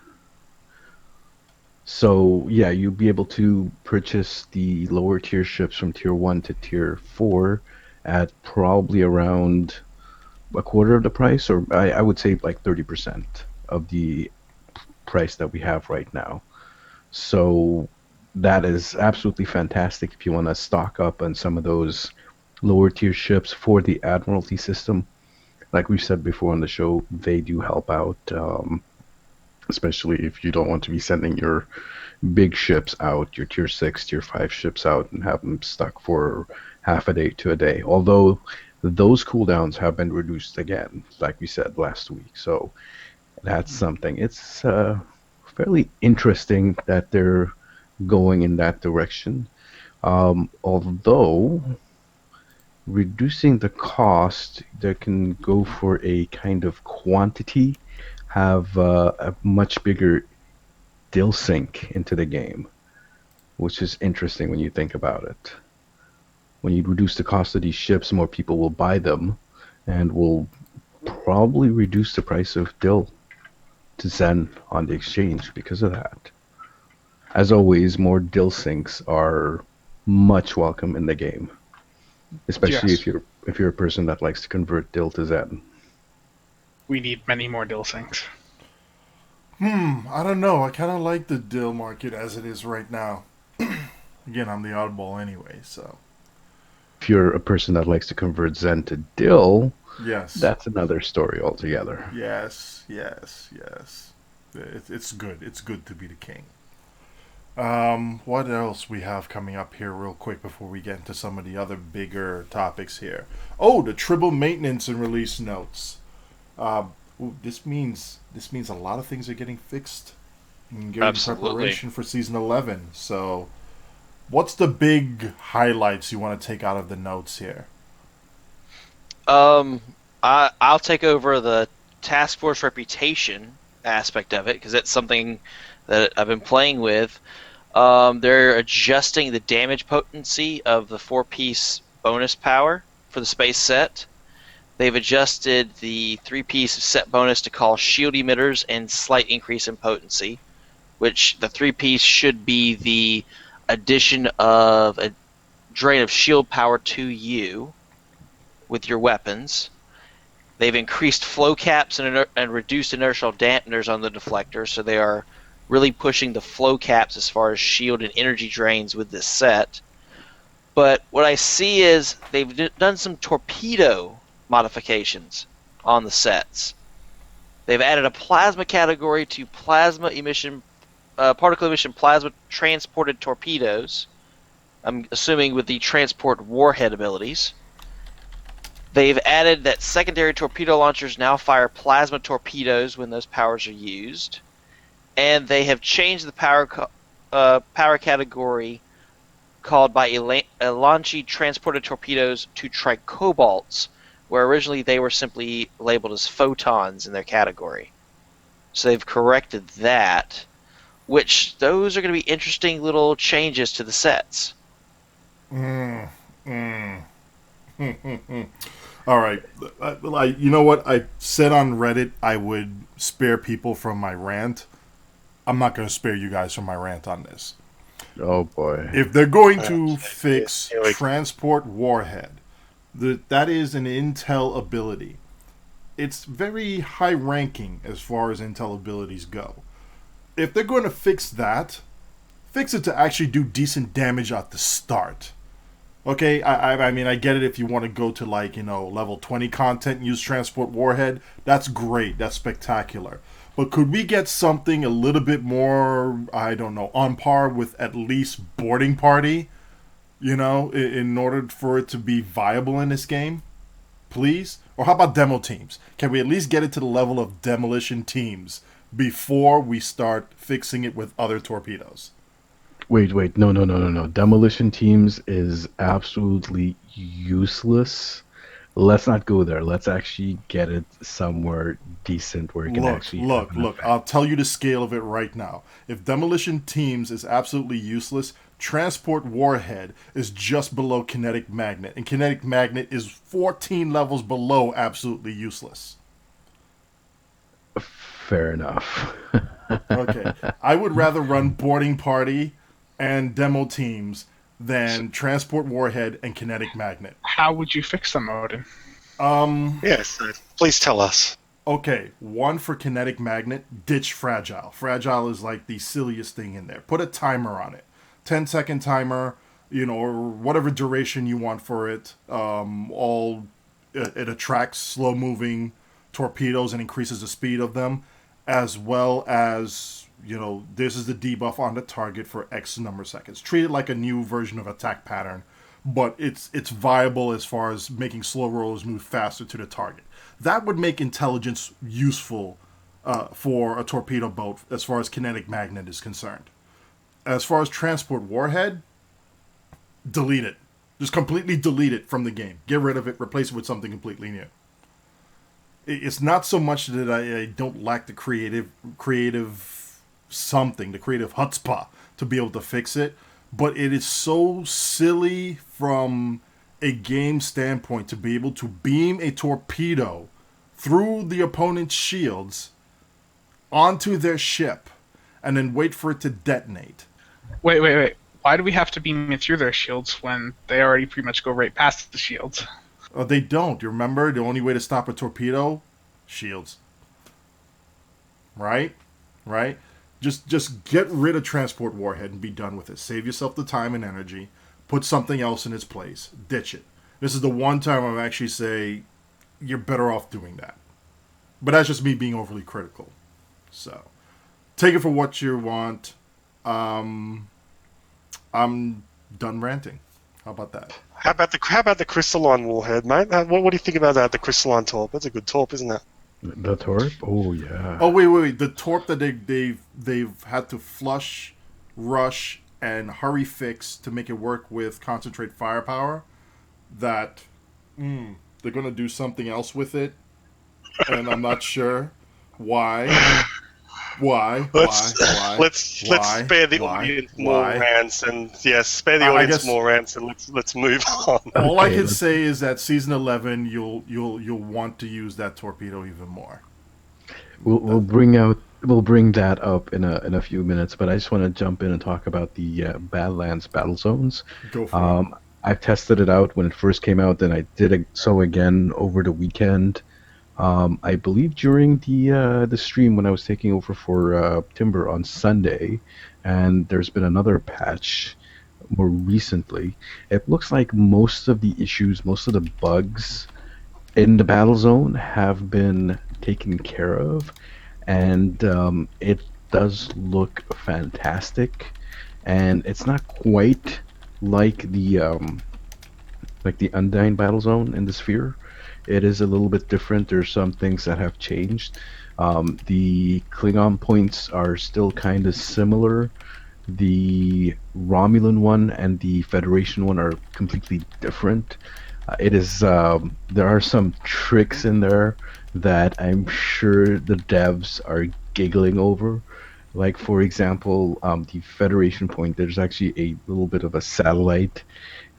So yeah, you'll be able to purchase the lower tier ships from tier 1 to tier 4 at probably around a quarter of the price, or I would say like 30% of the price that we have right now. So that is absolutely fantastic if you want to stock up on some of those lower tier ships for the Admiralty system. Like we said before on the show, they do help out, especially if you don't want to be sending your big ships out, your tier 6, tier 5 ships out, and have them stuck for half a day to a day. Although those cooldowns have been reduced again, like we said last week. So that's something. It's fairly interesting that they're going in that direction. Although reducing the cost, that can go for a kind of quantity, have a much bigger dill sink into the game, which is interesting when you think about it. When you reduce the cost of these ships, more people will buy them, and will probably reduce the price of dill to Zen on the exchange because of that. As always, more dill sinks are much welcome in the game, especially Yes, if you're a person that likes to convert dill to Zen. we need many more dill sinks. I don't know. I kind of like the dill market as it is right now. Again, I'm the oddball anyway, so If you're a person that likes to convert Zen to dill, yes, that's another story altogether. yes. It's good. It's good to be the king. What else we have coming up here, real quick, before we get into some of the other bigger topics here? Oh, the triple maintenance and release notes. This means a lot of things are getting fixed and getting Absolutely. preparation for season 11. So, what's the big highlights you want to take out of the notes here? Um, I'll take over the task force reputation aspect of it because it's something that I've been playing with. They're adjusting the damage potency of the four-piece bonus power for the space set. They've adjusted the three-piece set bonus to call shield emitters and slight increase in potency, which the three-piece should be the addition of a drain of shield power to you with your weapons. They've increased flow caps and reduced inertial dampeners on the deflector, so they are really pushing the flow caps as far as shield and energy drains with this set. But what I see is they've done some torpedo modifications on the sets. They've added a plasma category to plasma emission, particle emission plasma transported torpedoes. I'm assuming with the transport warhead abilities. They've added that secondary torpedo launchers now fire plasma torpedoes when those powers are used. And they have changed the power category called by Elanchi transported torpedoes to tricobalts, where originally they were simply labeled as photons in their category. So they've corrected that, which those are going to be interesting little changes to the sets. Mm, mm. All right. You know what? I said on Reddit I would spare people from my rant. I'm not going to spare you guys from my rant on this. Oh boy. If they're going Oh, to shit. fix Here we go. transport warhead, that is an intel ability. It's very high ranking as far as intel abilities go. If they're going to fix that, fix it to actually do decent damage at the start. Okay, I mean, I get it if you want to go to, like, level 20 content and use transport warhead. That's great. That's spectacular. But could we get something a little bit more, I don't know, on par with at least boarding party, in order for it to be viable in this game? Please? Or how about demo teams? Can we at least get it to the level of demolition teams before we start fixing it with other torpedoes? Wait. No. Demolition teams is absolutely useless. Let's not go there. Let's actually get it somewhere decent where it can actually have an Look. effect. I'll tell you the scale of it right now. If demolition teams is absolutely useless, transport warhead is just below kinetic magnet, and kinetic magnet is 14 levels below absolutely useless. Fair enough. Okay, I would rather run boarding party and demo teams than transport warhead and kinetic magnet. How would you fix them, Odin? Yes, please tell us. Okay, one for kinetic magnet, ditch fragile. Fragile is like the silliest thing in there. Put a timer on it. 10-second timer, or whatever duration you want for it. It attracts slow moving torpedoes and increases the speed of them, as well as, this is the debuff on the target for X number of seconds. Treat it like a new version of attack pattern, but it's viable as far as making slow rollers move faster to the target. That would make intelligence useful for a torpedo boat as far as kinetic magnet is concerned. As far as transport warhead, delete it. Just completely delete it from the game. Get rid of it. Replace it with something completely new. It's not so much that I don't lack the creative something, the creative chutzpah to be able to fix it, but it is so silly from a game standpoint to be able to beam a torpedo through the opponent's shields onto their ship and then wait for it to detonate. Wait. Why do we have to beam it through their shields when they already pretty much go right past the shields? They don't. You remember the only way to stop a torpedo? Shields. Right? Just get rid of transport warhead and be done with it. Save yourself the time and energy. Put something else in its place. Ditch it. This is the one time I'm actually say you're better off doing that. But that's just me being overly critical. So, take it for what you want. I'm done ranting. How about that? How about the crystalline warhead, mate? What do you think about that? The crystalline torp. That's a good torp, isn't it? The torp? Oh yeah. Oh wait. The torp that they've had to flush, rush, and hurry fix to make it work with concentrate firepower. That they're gonna do something else with it, and I'm not sure why. Why? Let's spare the audience more rants and spare the audience more rants and let's move on. All I can say is that season 11, you'll want to use that torpedo even more. We'll bring that up in a few minutes, but I just want to jump in and talk about the Badlands battle zones. Go for it. I've tested it out when it first came out, then I did so again over the weekend. I believe during the stream when I was taking over for Timber on Sunday, and there's been another patch more recently. It looks like most of the issues, most of the bugs in the battle zone have been taken care of, and it does look fantastic. And it's not quite like the Undyne battle zone in the Sphere. It is a little bit different. There's some things that have changed. The Klingon points are still kind of similar. The Romulan one and the Federation one are completely different. There are some tricks in there that I'm sure the devs are giggling over. Like, for example, the Federation point, there's actually a little bit of a satellite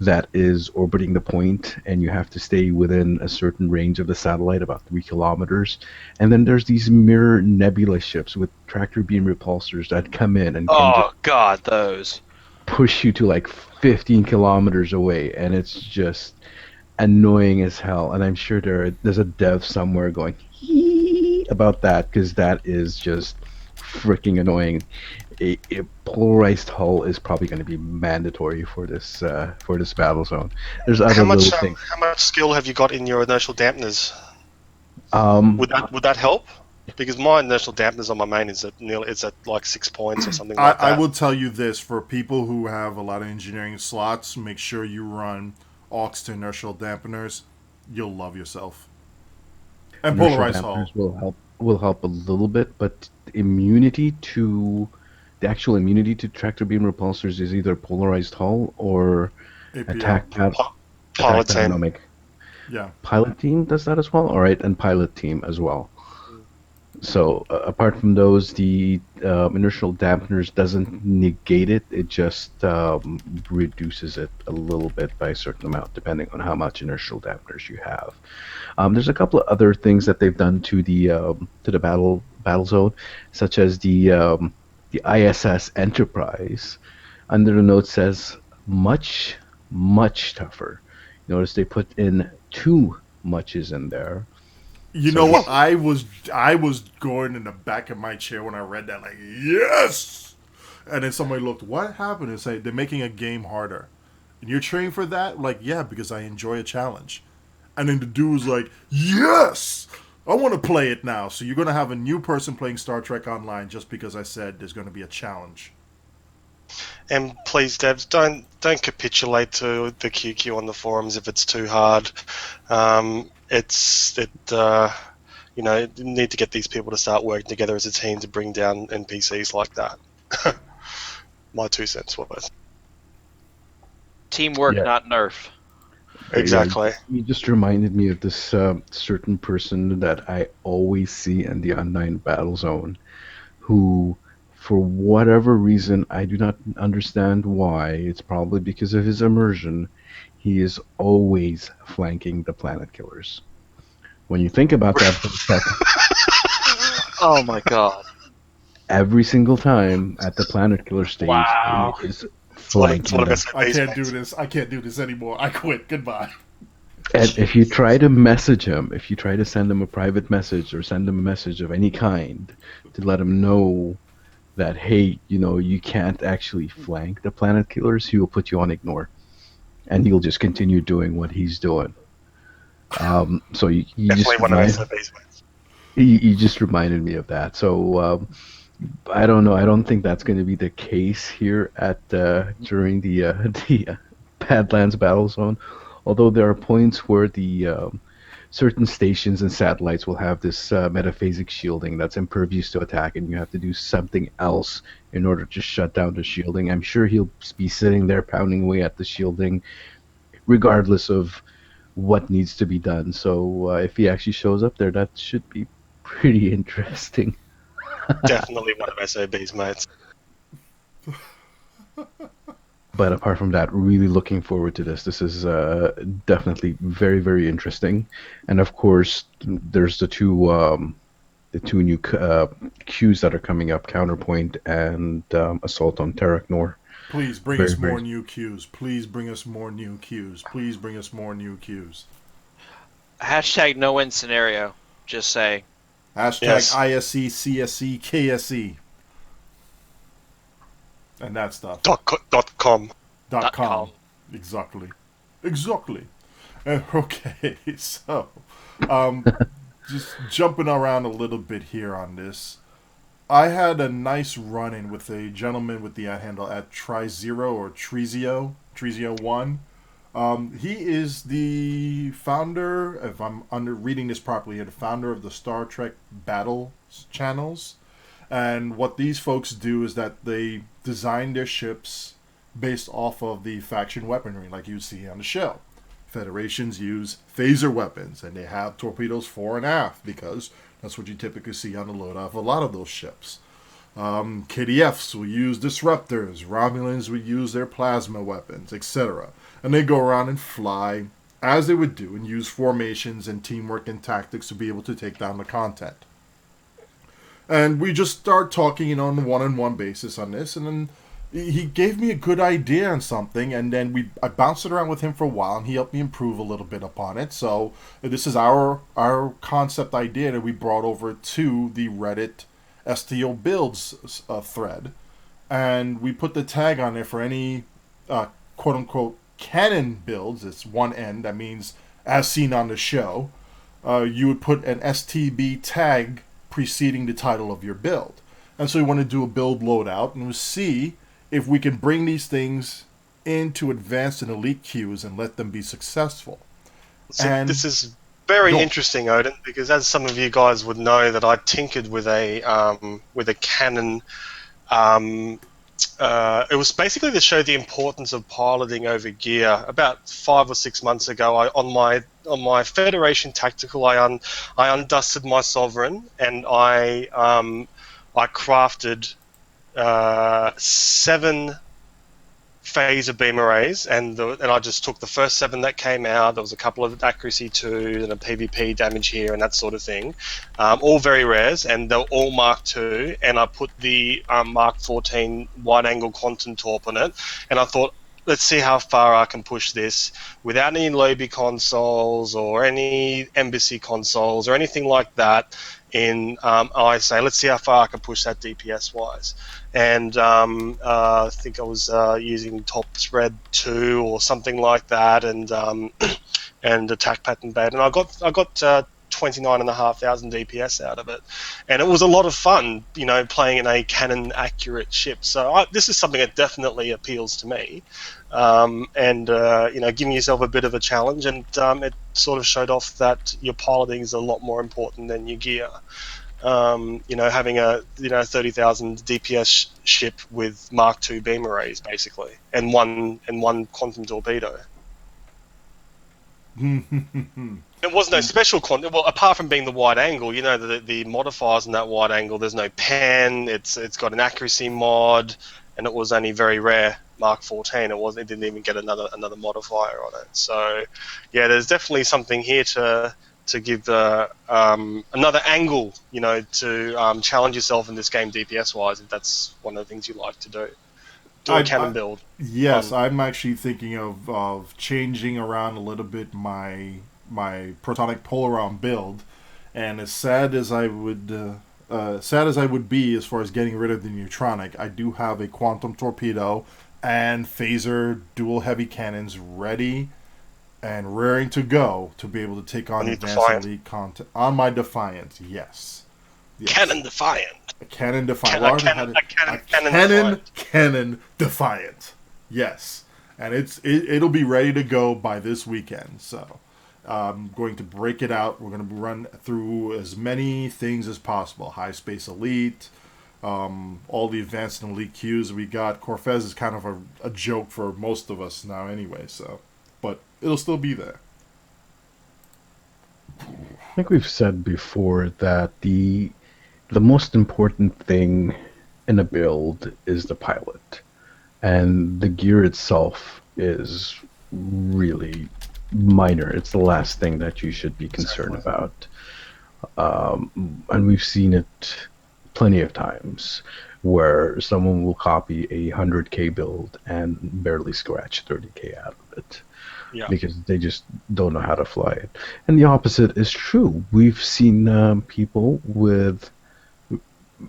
that is orbiting the point, and you have to stay within a certain range of the satellite, about 3 kilometers. And then there's these mirror nebula ships with tractor beam repulsors that come in and those push you to like 15 kilometers away, and it's just annoying as hell. And I'm sure there's a dev somewhere going hee about that, because that is just freaking annoying. A polarized hull is probably going to be mandatory for this battle zone. There's other little things. How much skill have you got in your inertial dampeners? Would that help? Because my inertial dampeners on my main is at like 6 points or something like that. I will tell you this: for people who have a lot of engineering slots, make sure you run aux to inertial dampeners. You'll love yourself. And polarized hull will help a little bit, but the actual immunity to tractor beam repulsors is either polarized hull or attack pilot team. Dynamic. Yeah. Pilot team does that as well? Alright, and pilot team as well. So, apart from those, the inertial dampeners doesn't negate it, it just reduces it a little bit by a certain amount, depending on how much inertial dampeners you have. There's a couple of other things that they've done to the battle zone, such as the ISS Enterprise. Under the note says much tougher. Notice they put in 2 muches in there. You know what? I was going in the back of my chair when I read that, like, yes! And then somebody looked, what happened? And say, they're making a game harder. And you're training for that? Like, yeah, because I enjoy a challenge. And then the dude was like, yes! I want to play it now. So you're going to have a new person playing Star Trek Online just because I said there's going to be a challenge. And please, devs, don't capitulate to the QQ on the forums if it's too hard. You need to get these people to start working together as a team to bring down NPCs like that. My 2 cents worth. Teamwork, Yeah. not nerf. Exactly. You just reminded me of this certain person that I always see in the Undying Battle Zone, who, for whatever reason, I do not understand why. It's probably because of his immersion. He is always flanking the planet killers. When you think about that for a second, Oh my god. every single time at the planet killer stage, Wow. he is It's flanking one of them. I SOB's can't do mates. this. I can't do this anymore. I quit. Goodbye. And if you try to message him, if you try to send him a private message or send him a message of any kind to let him know that, hey, you can't actually flank the planet killers, he will put you on ignore. And he'll just continue doing what he's doing. So you Definitely just one of SOB's mates. you just reminded me of that. So I don't know. I don't think that's going to be the case here at during the Badlands Battle Zone. Although there are points where the certain stations and satellites will have this metaphasic shielding that's impervious to attack, and you have to do something else in order to shut down the shielding. I'm sure he'll be sitting there pounding away at the shielding, regardless of what needs to be done. So if he actually shows up there, that should be pretty interesting. Definitely one of SOB's mates. But apart from that, really looking forward to this. This is definitely very, very interesting. And of course, there's the two new queues that are coming up: Counterpoint and Assault on Terraknor. Please bring Very, us more very- new cues. Please bring us more new cues. Please bring us more new cues. Hashtag no win scenario. Just say. Hashtag Yes. ISC, CSC, KSE. And that stuff. .com. Dot com. .com. Exactly. Exactly. Okay, so just jumping around a little bit here on this. I had a nice run-in with a gentleman with the handle at Trizero or Trezio1. He is the founder, if I'm reading this properly, the founder of the Star Trek Battle channels. And what these folks do is that they design their ships based off of the faction weaponry, like you see on the show. Federations use phaser weapons, and they have torpedoes fore and aft because that's what you typically see on the loadout of a lot of those ships. KDFs will use disruptors, Romulans would use their plasma weapons, etc. And they go around and fly as they would do and use formations and teamwork and tactics to be able to take down the content. And we just start talking on a one-on-one basis on this, and then he gave me a good idea on something, and then I bounced it around with him for a while, and he helped me improve a little bit upon it. So this is our concept idea that we brought over to the Reddit STO builds thread, and we put the tag on there for any quote-unquote canon builds. It's one N, that means as seen on the show. You would put an STB tag preceding the title of your build. And so we want to do a build loadout, and we'll see if we can bring these things into advanced and elite queues and let them be successful. So And- this is very Go. interesting, Oden, because as some of you guys would know, that I tinkered with a Canon. It was basically to show the importance of piloting over gear. About 5 or 6 months ago, on my Federation Tactical, I undusted my Sovereign, and I crafted 7 phaser beam arrays, and I just took the first 7 that came out. There was a couple of accuracy 2s and a PvP damage here and that sort of thing, all very rares, and they're all Mark II. And I put the Mark 14 wide-angle quantum torp on it, and I thought, let's see how far I can push this without any lobby consoles or any embassy consoles or anything like that. In ISA, let's see how far I can push that DPS wise. And I think I was using top spread 2 or something like that, and attack pattern bait, and I got 29,500 DPS out of it, and it was a lot of fun, playing in a cannon accurate ship. So this is something that definitely appeals to me, and giving yourself a bit of a challenge, and it sort of showed off that your piloting is a lot more important than your gear. Having a 30,000 DPS ship with Mark II beam arrays basically, and one quantum torpedo. There was no special quantum. Well, apart from being the wide angle, the modifiers in that wide angle. There's no pen. It's got an accuracy mod, and it was only very rare Mark 14. It didn't even get another modifier on it. So, yeah, there's definitely something here to give another angle, to challenge yourself in this game DPS wise, if that's one of the things you like to do. Do a cannon build. Yes, I'm actually thinking of changing around a little bit my protonic polaron build, and as sad as I would be as far as getting rid of the neutronic, I do have a quantum torpedo and phaser dual heavy cannons ready and raring to go to be able to take on advanced elite content on my Defiant. Yes. Cannon Defiant. A Cannon Defiant. Cannon Defiant. Yes, and it'll be ready to go by this weekend. So I'm going to break it out. We're going to run through as many things as possible. High Space Elite, all the advanced and elite queues we got. Corfez is kind of a joke for most of us now anyway. So, but it'll still be there. I think we've said before that the most important thing in a build is the pilot, and the gear itself is really minor. It's the last thing that you should be concerned about. And we've seen it plenty of times where someone will copy a 100k build and barely scratch 30k out of it. Yeah. Because they just don't know how to fly it. And the opposite is true. We've seen people with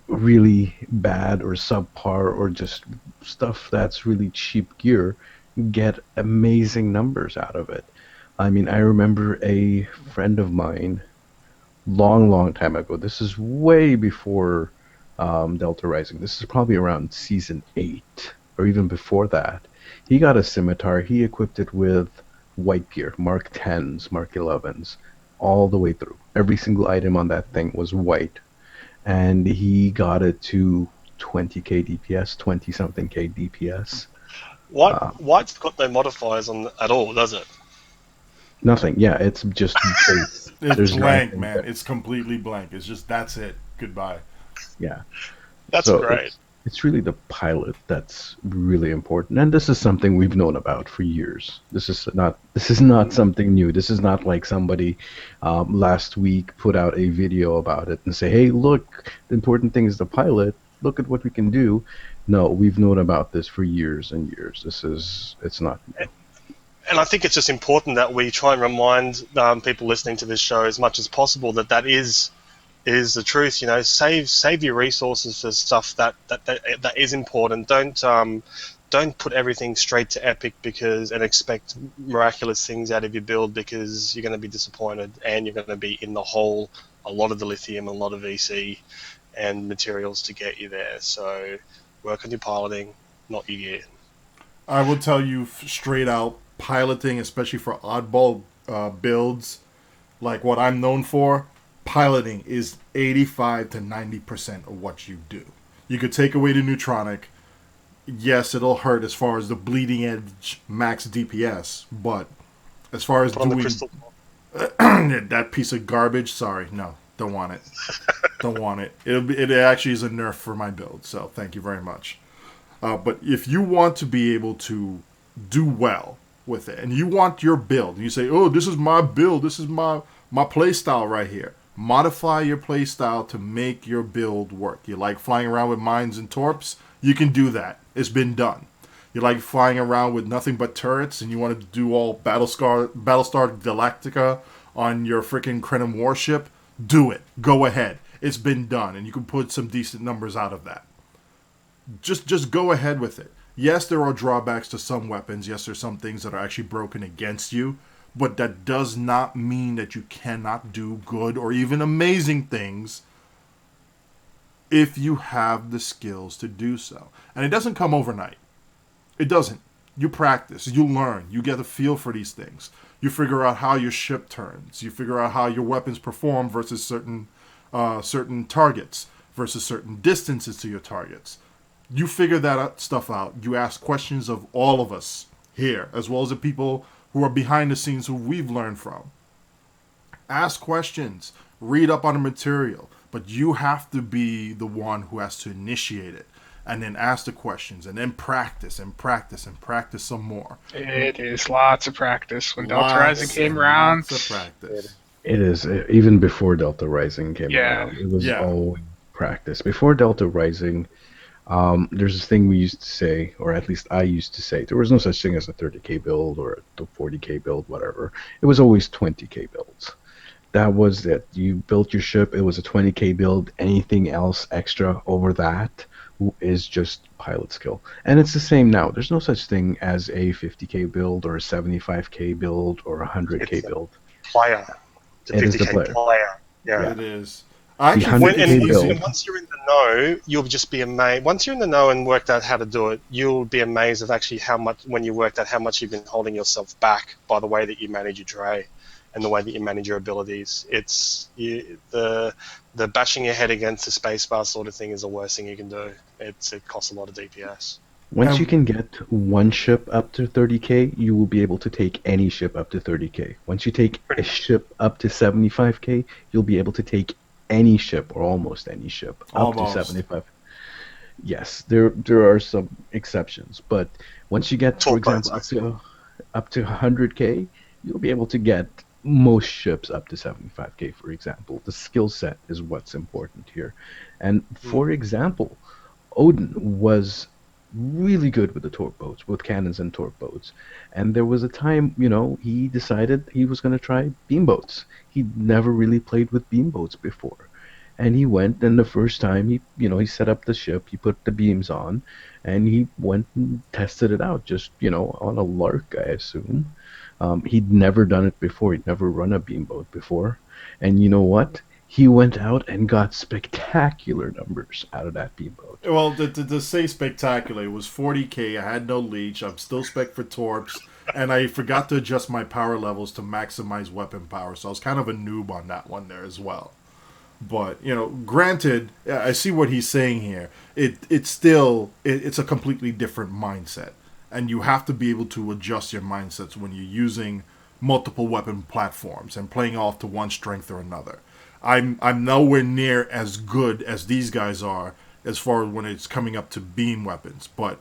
really bad or subpar or just stuff that's really cheap gear get amazing numbers out of it. I mean, I remember a friend of mine long time ago. This is way before Delta Rising. This is probably around season 8 or even before that. He got a scimitar. He equipped it with white gear, Mark 10s, Mark 11s, all the way through. Every single item on that thing was white. And he got it to 20k DPS, 20-something K DPS. White's got no modifiers on at all, does it? Nothing. Yeah, it's just base. It's blank, man. It's completely blank. It's just, that's it. Goodbye. Yeah. That's great. It's really the pilot that's really important, and this is something we've known about for years. This is not something new. This is not like somebody last week put out a video about it and say, "Hey, look, the important thing is the pilot. Look at what we can do." No, we've known about this for years and years. It's not new. And I think it's just important that we try and remind people listening to this show as much as possible that is the truth. Save your resources for stuff that is important. Don't put everything straight to epic and expect miraculous things out of your build, because you're going to be disappointed and you're going to be in the hole a lot of the lithium, a lot of VC and materials to get you there. So work on your piloting, not your gear. I will tell you straight out, piloting, especially for oddball builds like what I'm known for, piloting is 85 to 90% of what you do. You could take away the neutronic. Yes, it'll hurt as far as the bleeding edge max DPS, but as far as doing that piece of garbage, sorry, no, don't want it. Don't want it. It actually is a nerf for my build, so thank you very much. But if you want to be able to do well with it, and you want your build, and you say, "Oh, this is my build. This is my play style right here." Modify your playstyle to make your build work. You like flying around with mines and torps? You can do that. It's been done. You like flying around with nothing but turrets and you want to do all Battlestar Galactica on your freaking Krenim warship? Do it. Go ahead. It's been done, and you can put some decent numbers out of that. Just go ahead with it. Yes, there are drawbacks to some weapons. Yes, there's some things that are actually broken against you. But that does not mean that you cannot do good or even amazing things if you have the skills to do so. And it doesn't come overnight. It doesn't. You practice. You learn. You get a feel for these things. You figure out how your ship turns. You figure out how your weapons perform versus certain certain targets versus certain distances to your targets. You figure that stuff out. You ask questions of all of us here, as well as the people who are behind the scenes who we've learned from. Ask questions, read up on the material, but you have to be the one who has to initiate it, and then ask the questions, and then practice and practice and practice some more. It is lots of practice. When Delta Lots Rising came and around, lots of practice. It is even before Delta Rising came Yeah. around. It was Yeah. always practice. Before Delta Rising, there's this thing we used to say, or at least I used to say, there was no such thing as a 30k build or a 40k build, whatever. It was always 20k builds. That was it. You built your ship, it was a 20k build. Anything else extra over that is just pilot skill. And it's the same now. There's no such thing as a 50k build or a 75k build or a 100k It's a build. player. It's a It is the 50k player. Yeah. It is. I actually The think it's 100K easy. build. And once you're in the know, you'll just be amazed. Once you're in the know and worked out how to do it, you'll be amazed of actually how much, when you worked out how much you've been holding yourself back by the way that you manage your tray and the way that you manage your abilities. The bashing your head against the spacebar sort of thing is the worst thing you can do. It costs a lot of DPS. Once Um, you can get one ship up to 30k, you will be able to take any ship up to 30k. Once you take a ship up to 75k, you'll be able to take any ship or almost any ship up to Almost. 75. Yes, there are some exceptions, but once you get, for Torpedoes, example, up to 100k, you'll be able to get most ships up to 75k, for example. The skill set is what's important here. And for example, Oden was really good with the torque boats, with cannons and torque boats. And there was a time, he decided he was going to try beam boats. He'd never really played with beam boats before. And he went, and the first time he set up the ship, he put the beams on, and he went and tested it out, just, on a lark, I assume. He'd never done it before. He'd never run a beam boat before. And you know what? He went out and got spectacular numbers out of that beam boat. Well, to say spectacular, it was 40k. I had no leech. I'm still spec for torps, and I forgot to adjust my power levels to maximize weapon power. So I was kind of a noob on that one there as well. But granted, I see what he's saying here. It's a completely different mindset, and you have to be able to adjust your mindsets when you're using multiple weapon platforms and playing off to one strength or another. I'm nowhere near as good as these guys are as far as when it's coming up to beam weapons, but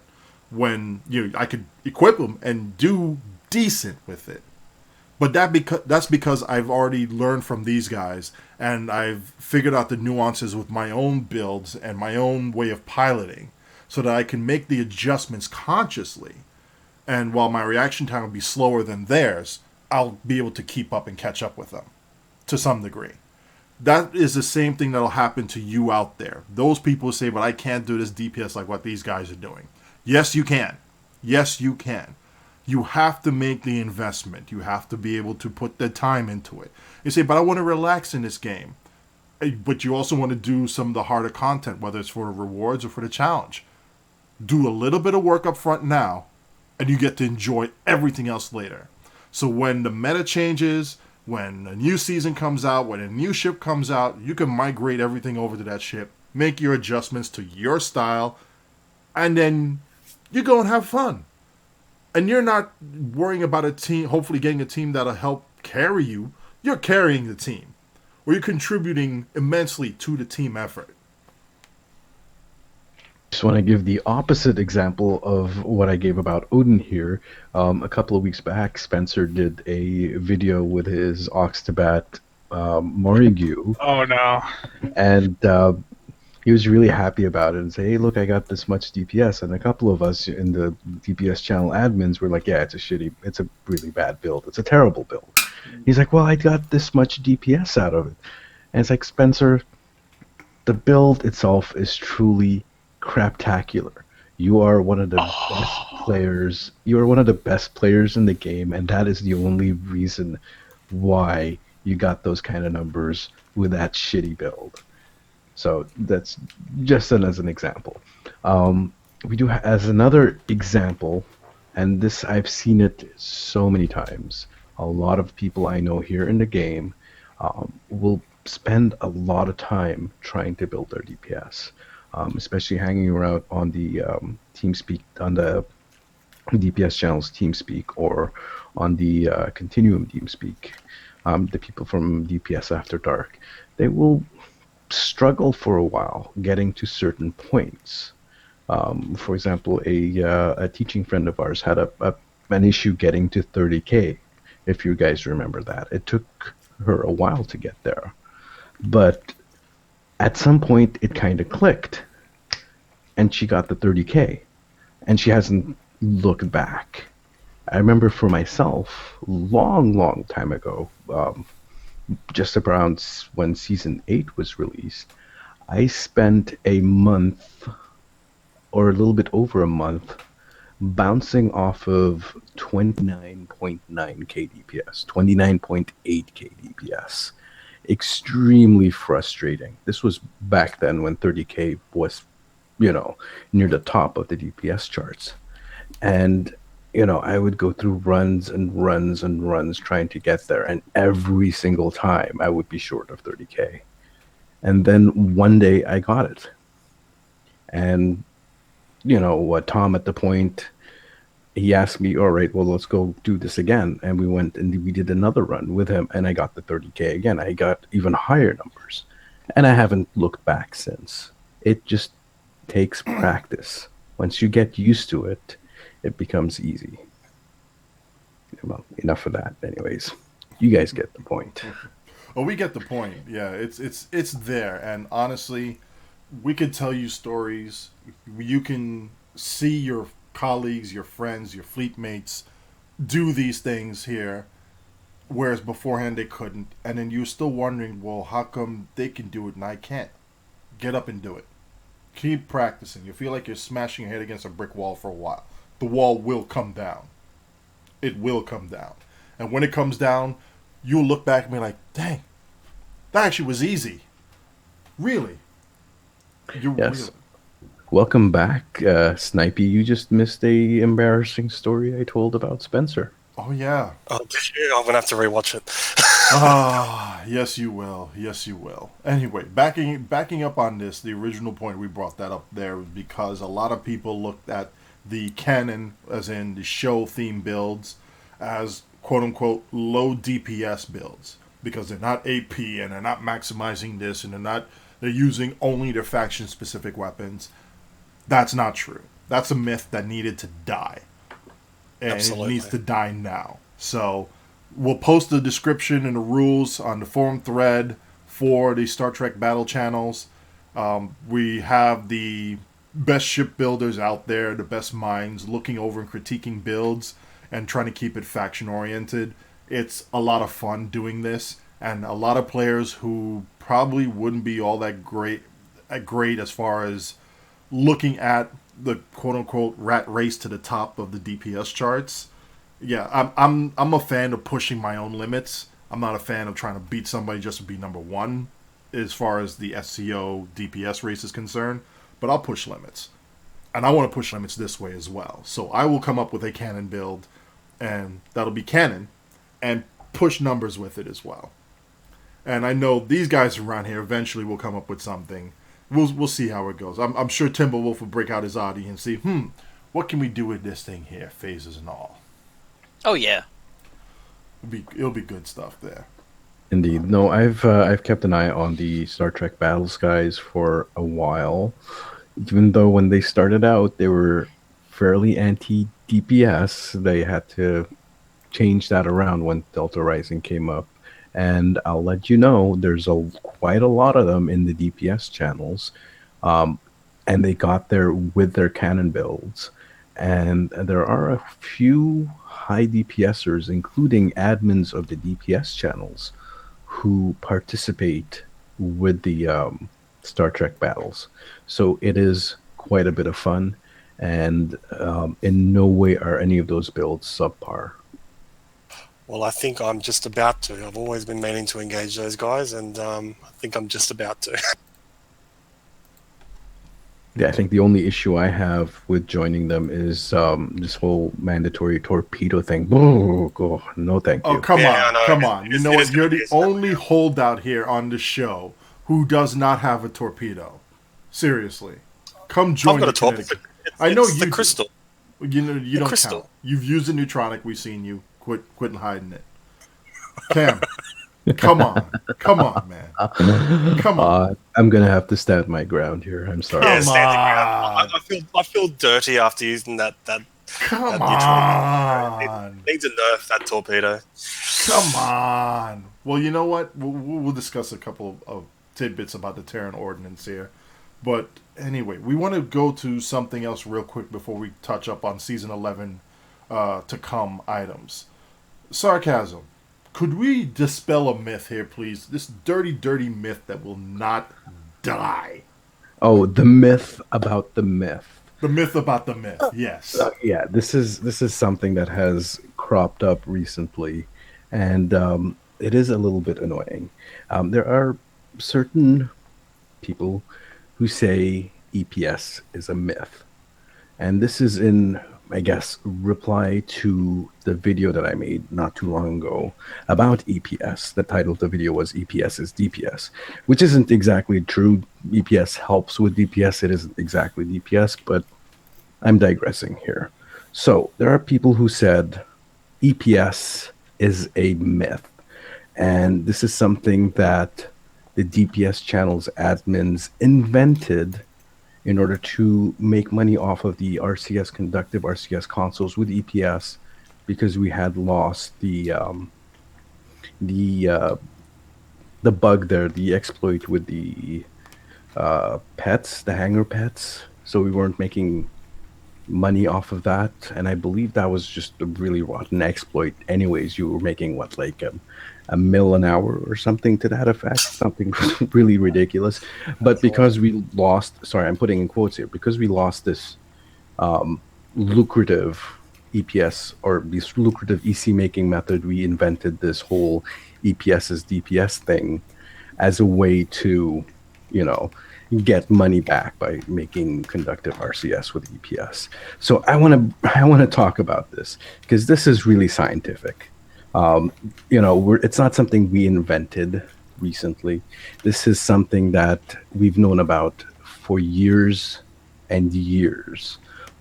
when I could equip them and do decent with it. But that's because I've already learned from these guys, and I've figured out the nuances with my own builds and my own way of piloting, so that I can make the adjustments consciously. And while my reaction time will be slower than theirs, I'll be able to keep up and catch up with them to some degree. That is the same thing that'll happen to you out there. Those people who say, but I can't do this DPS like what these guys are doing. Yes, you can. Yes, you can. You have to make the investment. You have to be able to put the time into it. You say, but I want to relax in this game. But you also want to do some of the harder content, whether it's for the rewards or for the challenge. Do a little bit of work up front now, and you get to enjoy everything else later. So when the meta changes, when a new season comes out, when a new ship comes out, you can migrate everything over to that ship, make your adjustments to your style, and then you go and have fun. And you're not worrying about a team, hopefully getting a team that'll help carry you. You're carrying the team, or you're contributing immensely to the team effort. Just want to give the opposite example of what I gave about Oden here. A couple of weeks back, Spencer did a video with his Oxtabat Morrigue, oh no. and he was really happy about it and said, hey, look, I got this much DPS. And a couple of us in the DPS channel admins were like, yeah, it's a really bad build. It's a terrible build. He's like, well, I got this much DPS out of it. And it's like, Spencer, the build itself is truly craptacular. You are one of the best players. You are one of the best players in the game, and that is the only reason why you got those kind of numbers with that shitty build. So that's just as an example. We do as another example, and this I've seen it so many times. A lot of people I know here in the game will spend a lot of time trying to build their DPS, especially hanging around on the TeamSpeak on the DPS channels TeamSpeak or on the Continuum TeamSpeak. The people from DPS After Dark, they will struggle for a while getting to certain points. For example, a teaching friend of ours had an issue getting to 30k. If you guys remember that, it took her a while to get there, but at some point it kind of clicked, and she got the 30k, and she hasn't looked back. I remember for myself, long time ago, just around when season 8 was released, I spent a month or a little bit over a month bouncing off of 29.9k DPS, 29.8k DPS. Extremely frustrating. This was back then when 30k was, near the top of the DPS charts. And, I would go through runs and runs and runs trying to get there. And every single time I would be short of 30k. And then one day I got it. And what Tom at the point, he asked me, all right, well, let's go do this again. And we went and we did another run with him, and I got the 30k again. I got even higher numbers, and I haven't looked back since. It just takes practice. Once you get used to it, it becomes easy. Well, enough of that. Anyways, you guys get the point. Well, we get the point. Yeah, it's there, and honestly, we could tell you stories. You can see your colleagues, your friends, your fleet mates do these things here, whereas beforehand they couldn't, and then you're still wondering, well, how come they can do it and I can't? Get up and do it. Keep practicing. You feel like you're smashing your head against a brick wall for a while. The wall will come down. It will come down. And when it comes down, you'll look back and be like, dang, that actually was easy. Really? Yes. Really. Welcome back, Snipey. You just missed a embarrassing story I told about Spencer. Oh, yeah. Oh, did you? I'm gonna have to rewatch it. Yes, you will. Yes, you will. Anyway, backing up on this, the original point we brought that up there was because a lot of people looked at the canon, as in the show theme builds, as quote unquote low DPS builds because they're not AP and they're not maximizing this and they're using only their faction specific weapons. That's not true. That's a myth that needed to die. And Absolutely. it needs to die now. So we'll post the description and the rules on the forum thread for the Star Trek battle channels. We have the best shipbuilders out there, the best minds, looking over and critiquing builds and trying to keep it faction oriented. It's a lot of fun doing this, and a lot of players who probably wouldn't be all that great as far as looking at the quote unquote rat race to the top of the DPS charts. Yeah, I'm a fan of pushing my own limits. I'm not a fan of trying to beat somebody just to be number one as far as the SCO DPS race is concerned, but I'll push limits. And I want to push limits this way as well. So I will come up with a cannon build, and that'll be cannon, and push numbers with it as well. And I know these guys around here eventually will come up with something. We'll see how it goes. I'm sure Timberwolf will break out his Oden and see, what can we do with this thing here, phases and all. Oh yeah. It'll be good stuff there. Indeed. No, I've kept an eye on the Star Trek Battle Skies for a while. Even though when they started out, they were fairly anti-DPS, they had to change that around when Delta Rising came up. And I'll let you know, there's quite a lot of them in the DPS channels, and they got there with their cannon builds. And there are a few high DPSers, including admins of the DPS channels, who participate with the Star Trek battles. So it is quite a bit of fun, and in no way are any of those builds subpar. Well, I think I'm just about to. I've always been meaning to engage those guys, and I think I'm just about to. Yeah, I think the only issue I have with joining them is this whole mandatory torpedo thing. Oh, no, thank Oh, you. come Yeah, I on, know. come on. You know It is what? going You're to be the a step only down. holdout here on the show who does not have a torpedo. Seriously. Come I've join got the a top. It's Connecticut. I know the you do. crystal. You know you The don't count. crystal. You've used the neutronic. We've seen you. Quit hiding it. Cam, come on. Come on, man. Come on. I'm gonna have to stand my ground here. I'm Yeah, sorry. Come stand your ground. on. I feel dirty after using Come that neutronic. It on. needs a nerf, that torpedo. Come on. Well, you know what? We'll discuss a couple of tidbits about the Terran ordinance here. But anyway, we want to go to something else real quick before we touch up on season 11 to come items. Sarcasm. Could we dispel a myth here, please? This dirty, dirty myth that will not die. Oh, the myth about the myth. The myth about the myth. Yes. Yeah, this is something that has cropped up recently, and it is a little bit annoying. There are certain people who say EPS is a myth, and this is in, I guess, reply to the video that I made not too long ago about EPS. The title of the video was EPS is DPS, which isn't exactly true. EPS helps with DPS. It isn't exactly DPS, but I'm digressing here. So there are people who said EPS is a myth. And this is something that the DPS channel's admins invented in order to make money off of the RCS conductive RCS consoles with EPS, because we had lost the the bug there, the exploit with the pets, the hanger pets. So we weren't making money off of that, and I believe that was just a really rotten exploit. Anyways, you were making what, like a mil an hour or something to that effect, something really ridiculous. But because we lost, sorry, I'm putting in quotes here, because we lost this lucrative EPS or this lucrative EC making method, we invented this whole EPS is DPS thing as a way to, you know, get money back by making conductive RCS with EPS. So I want to talk about this because this is really scientific. It's not something we invented recently. This is something that we've known about for years and years.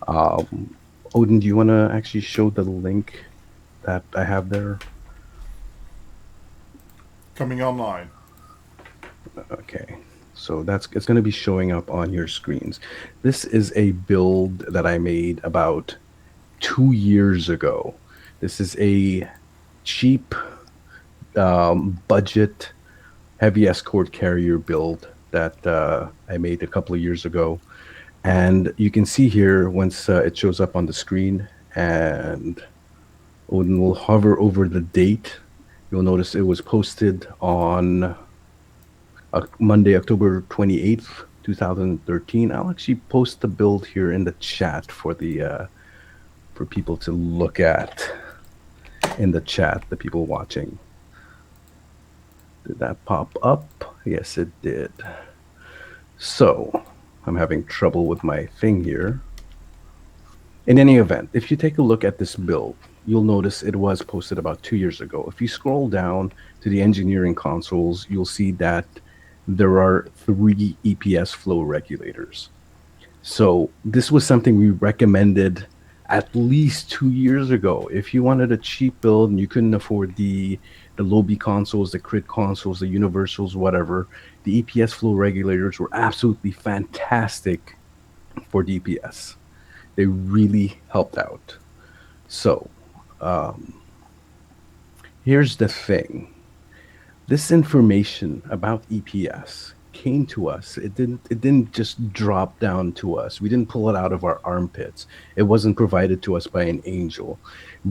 Oden, do you want to actually show the link that I have there? Coming online. Okay. So it's going to be showing up on your screens. This is a build that I made about 2 years ago. This is a cheap budget heavy escort carrier build that I made a couple of years ago. And you can see here once it shows up on the screen and Odin will hover over the date. You'll notice it was posted on Monday, October 28th, 2013. I'll actually post the build here in the chat for people to look at in the chat, the people watching. Did that pop up? Yes, it did. So, I'm having trouble with my thing here. In any event, if you take a look at this build, you'll notice it was posted about 2 years ago. If you scroll down to the engineering consoles, you'll see that there are 3 EPS flow regulators. So this was something we recommended at least 2 years ago. If you wanted a cheap build and you couldn't afford the Lobby consoles, the crit consoles, the universals, whatever, the EPS flow regulators were absolutely fantastic for DPS. They really helped out. So here's the thing. This information about EPS came to us. It didn't just drop down to us. We didn't pull it out of our armpits. It wasn't provided to us by an angel.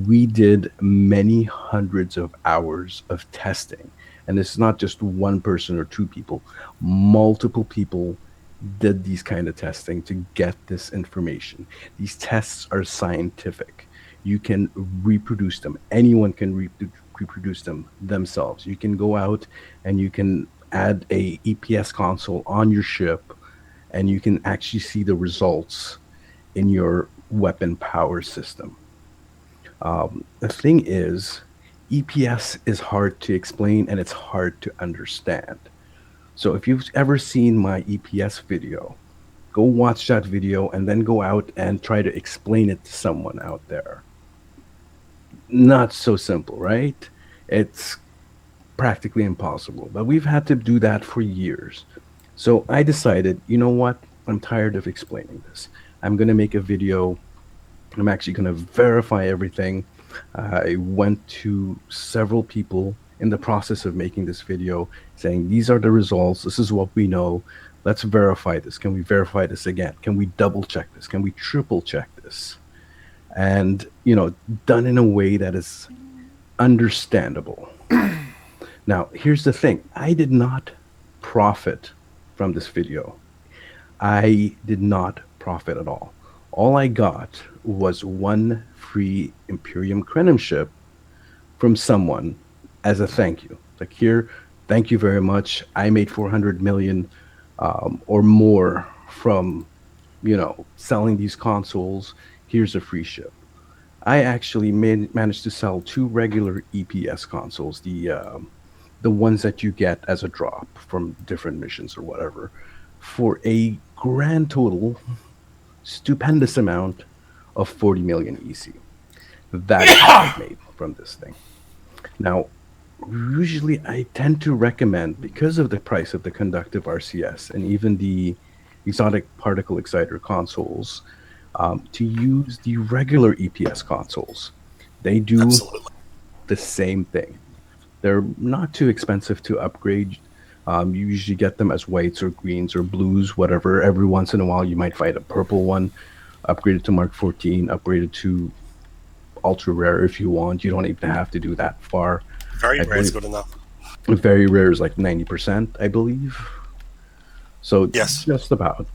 We did many hundreds of hours of testing. And it's not just one person or two people. Multiple people did these kind of testing to get this information. These tests are scientific. You can reproduce them. Anyone can reproduce them themselves. You can go out and you can add a EPS console on your ship and you can actually see the results in your weapon power system. The thing is, EPS is hard to explain and it's hard to understand. So if you've ever seen my EPS video, go watch that video and then go out and try to explain it to someone out there. Not so simple, right? It's practically impossible. But we've had to do that for years. So I decided, you know what? I'm tired of explaining this. I'm going to make a video. I'm actually going to verify everything. I went to several people in the process of making this video saying, these are the results. This is what we know. Let's verify this. Can we verify this again? Can we double check this? Can we triple check this? And, done in a way that is understandable. Now, here's the thing. I did not profit from this video. I did not profit at all. All I got was one free Imperium Crenum ship from someone as a thank you. Like, here, thank you very much. I made 400 million or more from, selling these consoles. Here's a free ship. I actually managed to sell 2 regular EPS consoles, the ones that you get as a drop from different missions or whatever, for a grand total, stupendous amount of 40 million EC. That is what I made from this thing. Now, usually I tend to recommend, because of the price of the conductive RCS and even the exotic particle exciter consoles, to use the regular EPS consoles. They do Absolutely. the same thing. They're not too expensive to upgrade. You usually get them as whites or greens or blues, whatever. Every once in a while, you might find a purple one, upgraded to Mark 14, upgraded to ultra rare if you want. You don't even have to do that far. Very I rare is believe- good enough. Very rare is like 90%, I believe. So Yes. just about.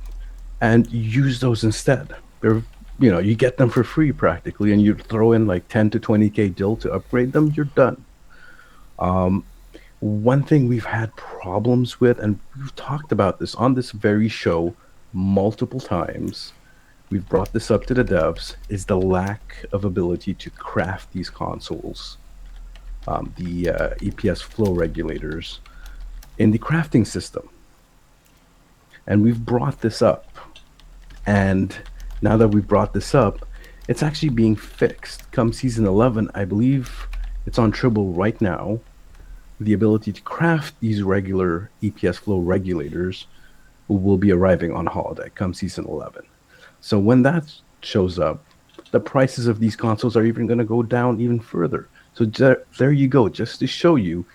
And use those instead. They're, you get them for free practically, and you throw in like 10 to 20k dill to upgrade them, you're done. One thing we've had problems with, and we've talked about this on this very show multiple times, we've brought this up to the devs, is the lack of ability to craft these consoles, the EPS flow regulators, in the crafting system. And we've brought this up. And now that we've brought this up, it's actually being fixed. Come season 11, I believe it's on Tribble right now. The ability to craft these regular EPS flow regulators will be arriving on holodeck come season 11. So when that shows up, the prices of these consoles are even going to go down even further. So there you go, just to show you,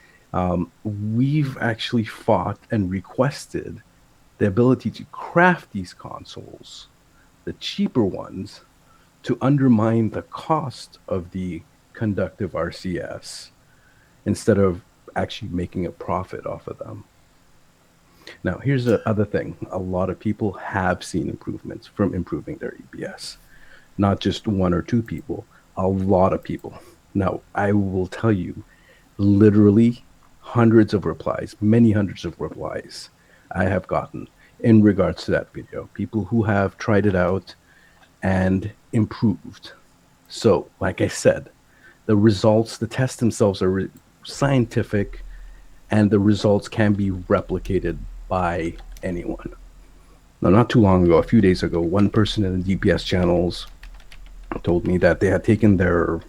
we've actually fought and requested the ability to craft these consoles, the cheaper ones, to undermine the cost of the conductive RCS instead of actually making a profit off of them. Now, here's the other thing. A lot of people have seen improvements from improving their EPS. Not just 1 or 2 people, a lot of people. Now, I will tell you, literally hundreds of replies, many hundreds of replies I have gotten in regards to that video. People who have tried it out and improved. So, like I said, the results, the tests themselves are scientific, and the results can be replicated by anyone. Now, not too long ago, a few days ago, one person in the DPS channels told me that they had taken their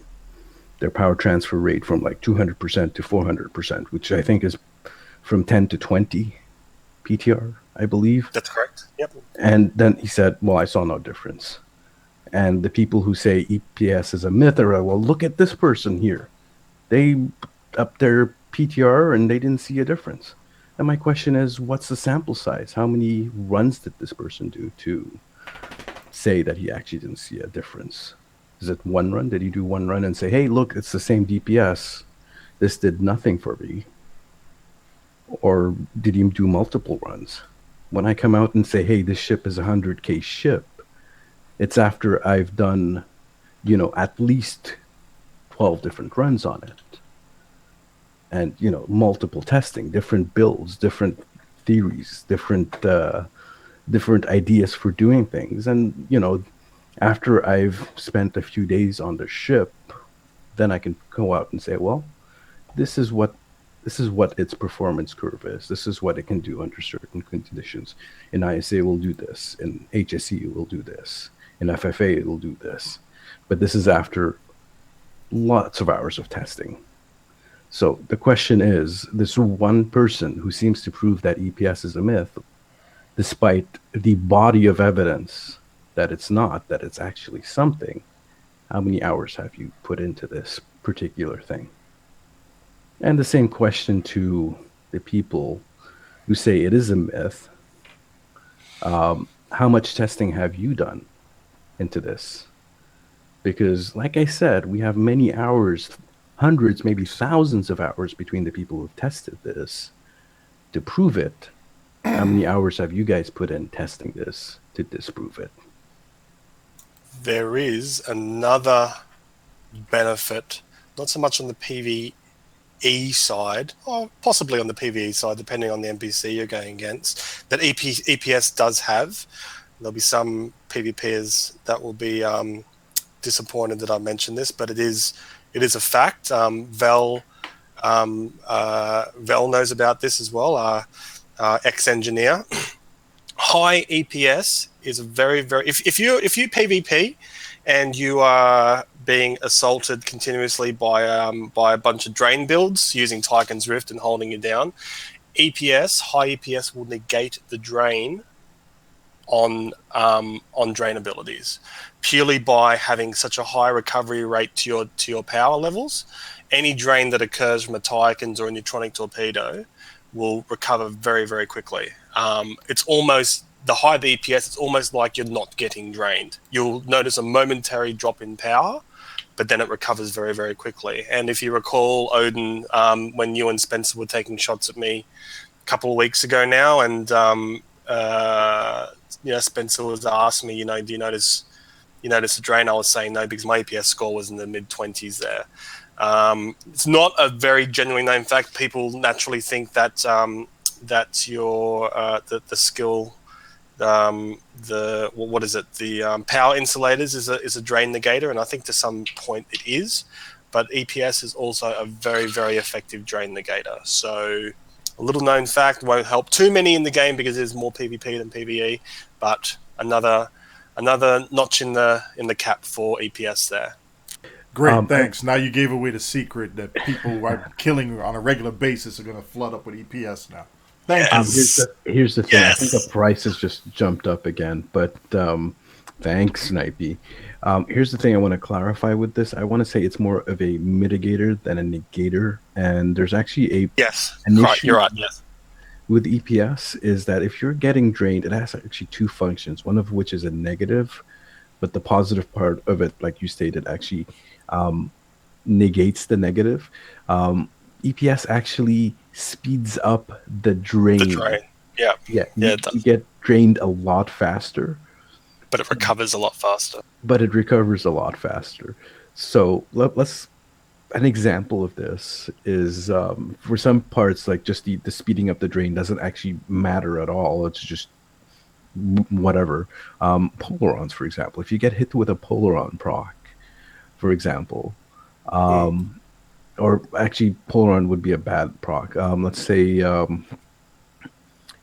power transfer rate from like 200% to 400%, which I think is from 10 to 20 PTR, I believe. That's correct. Yep. And then he said, well, I saw no difference. And the people who say EPS is a myth are, well, look at this person here. They upped their PTR and they didn't see a difference. And my question is, what's the sample size? How many runs did this person do to say that he actually didn't see a difference? Is it 1 run? Did he do 1 run and say, hey, look, it's the same DPS. This did nothing for me. Or did he do multiple runs? When I come out and say, hey, this ship is a 100k ship, it's after I've done, at least 12 different runs on it. And, multiple testing, different builds, different theories, different different ideas for doing things. And, after I've spent a few days on the ship, then I can go out and say, well, this is what its performance curve is. This is what it can do under certain conditions. In ISA, will do this. In HSE, it will do this. In FFA, it will do this. But this is after lots of hours of testing. So the question is, this one person who seems to prove that EPS is a myth, despite the body of evidence that it's not, that it's actually something, how many hours have you put into this particular thing? And the same question to the people who say it is a myth. How much testing have you done into this? Because, like I said, we have many hours, hundreds, maybe thousands of hours between the people who've tested this to prove it. How many hours have you guys put in testing this to disprove it? There is another benefit, not so much on the PvE side, or possibly on the PvE side, depending on the NPC you're going against, that EPS does have. There'll be some PvPers that will be disappointed that I mentioned this, but it is a fact. Vel knows about this as well. Our ex-engineer. High EPS is a very, very. If you PvP and you are being assaulted continuously by a bunch of drain builds using Tychon's Rift and holding you down, high EPS will negate the drain on drain abilities purely by having such a high recovery rate to your power levels. Any drain that occurs from a Tychon's or a neutronic torpedo will recover very, very quickly. It's almost, the higher the EPS, it's almost like you're not getting drained. You'll notice a momentary drop in power, but then it recovers very, very quickly. And if you recall, Oden, when you and Spencer were taking shots at me a couple of weeks ago now, and Spencer was asking me, do you notice the drain? I was saying no, because my EPS score was in the mid-20s there. It's not a very genuinely known fact. People naturally think that that your the skill, the power insulators is a drain negator, and I think to some point it is. But EPS is also a very, very effective drain negator. So a little known fact, won't help too many in the game because there's more PvP than PvE, but another notch in the cap for EPS there. Great, thanks. Now you gave away the secret that people who are killing on a regular basis are going to flood up with EPS now. Thank you. Here's the thing. Yes. I think the price has just jumped up again, but thanks, Snipey. Here's the thing I want to clarify with this. I want to say it's more of a mitigator than a negator, and there's actually an issue. You're right. Yes. With EPS is that if you're getting drained, it has actually two functions. One of which is a negative, but the positive part of it, like you stated, actually negates the negative. EPS actually speeds up the drain. The drain. Yeah. Yeah. You get drained a lot faster. But it recovers a lot faster. So let's. An example of this is for some parts, like just the speeding up the drain doesn't actually matter at all. It's just whatever. Polarons, for example. If you get hit with a Polaron proc, for example, or actually Polaron would be a bad proc. Let's say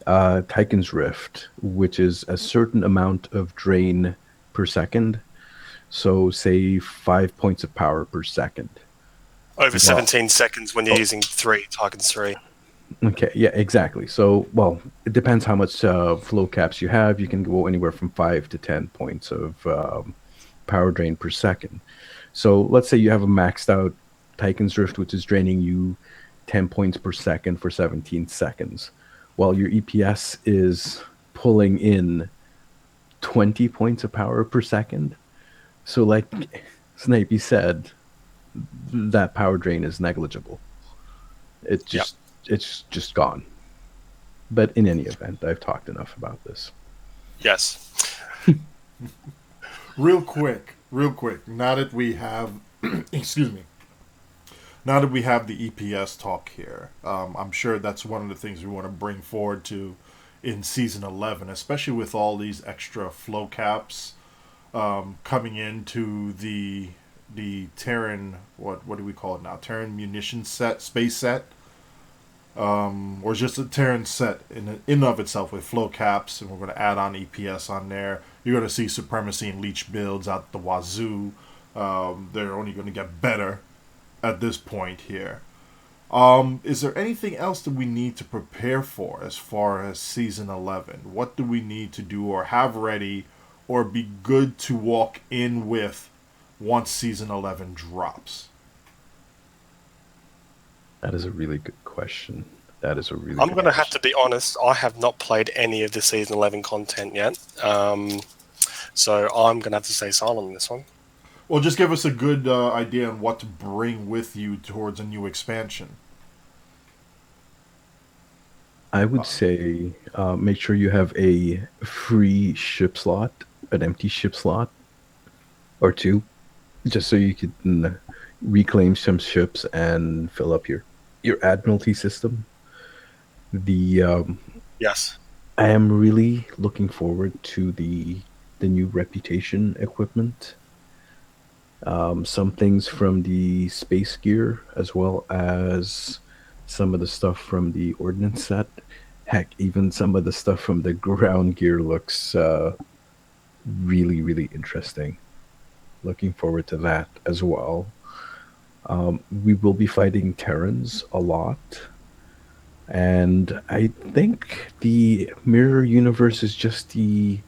Tychon's Rift, which is a certain amount of drain per second. So say 5 points of power per second. Over 17 seconds when you're using Tychon's 3. Okay, yeah, exactly. So, well, it depends how much flow caps you have. You can go anywhere from 5 to 10 points of power drain per second. So let's say you have a maxed out Tychon's Rift, which is draining you 10 points per second for 17 seconds. While your EPS is pulling in 20 points of power per second. So like Snipey said, that power drain is negligible. It's just gone. But in any event, I've talked enough about this. Yes. Real quick. Now that we have, excuse me. Now that we have the EPS talk here, I'm sure that's one of the things we want to bring forward to in Season 11, especially with all these extra flow caps coming into the Terran, what do we call it now? Terran munition set, space set, or just a Terran set in of itself with flow caps, and we're going to add on EPS on there. You're going to see Supremacy and Leech builds out the wazoo. They're only going to get better at this point here. Is there anything else that we need to prepare for as far as Season 11? What do we need to do or have ready or be good to walk in with once Season 11 drops? That is a really good question. That is a really I'm good going to have question. to be honest, I have not played any of the Season 11 content yet. So I'm going to have to stay silent on this one. Well, just give us a good idea on what to bring with you towards a new expansion. I would say make sure you have a free ship slot, an empty ship slot, or two, just so you can reclaim some ships and fill up your Admiralty system. Yes. I am really looking forward to the new reputation equipment. Some things from the space gear, as well as some of the stuff from the ordnance set. Heck, even some of the stuff from the ground gear looks really, really interesting. Looking forward to that as well. We will be fighting Terrans a lot. And I think the Mirror Universe is just the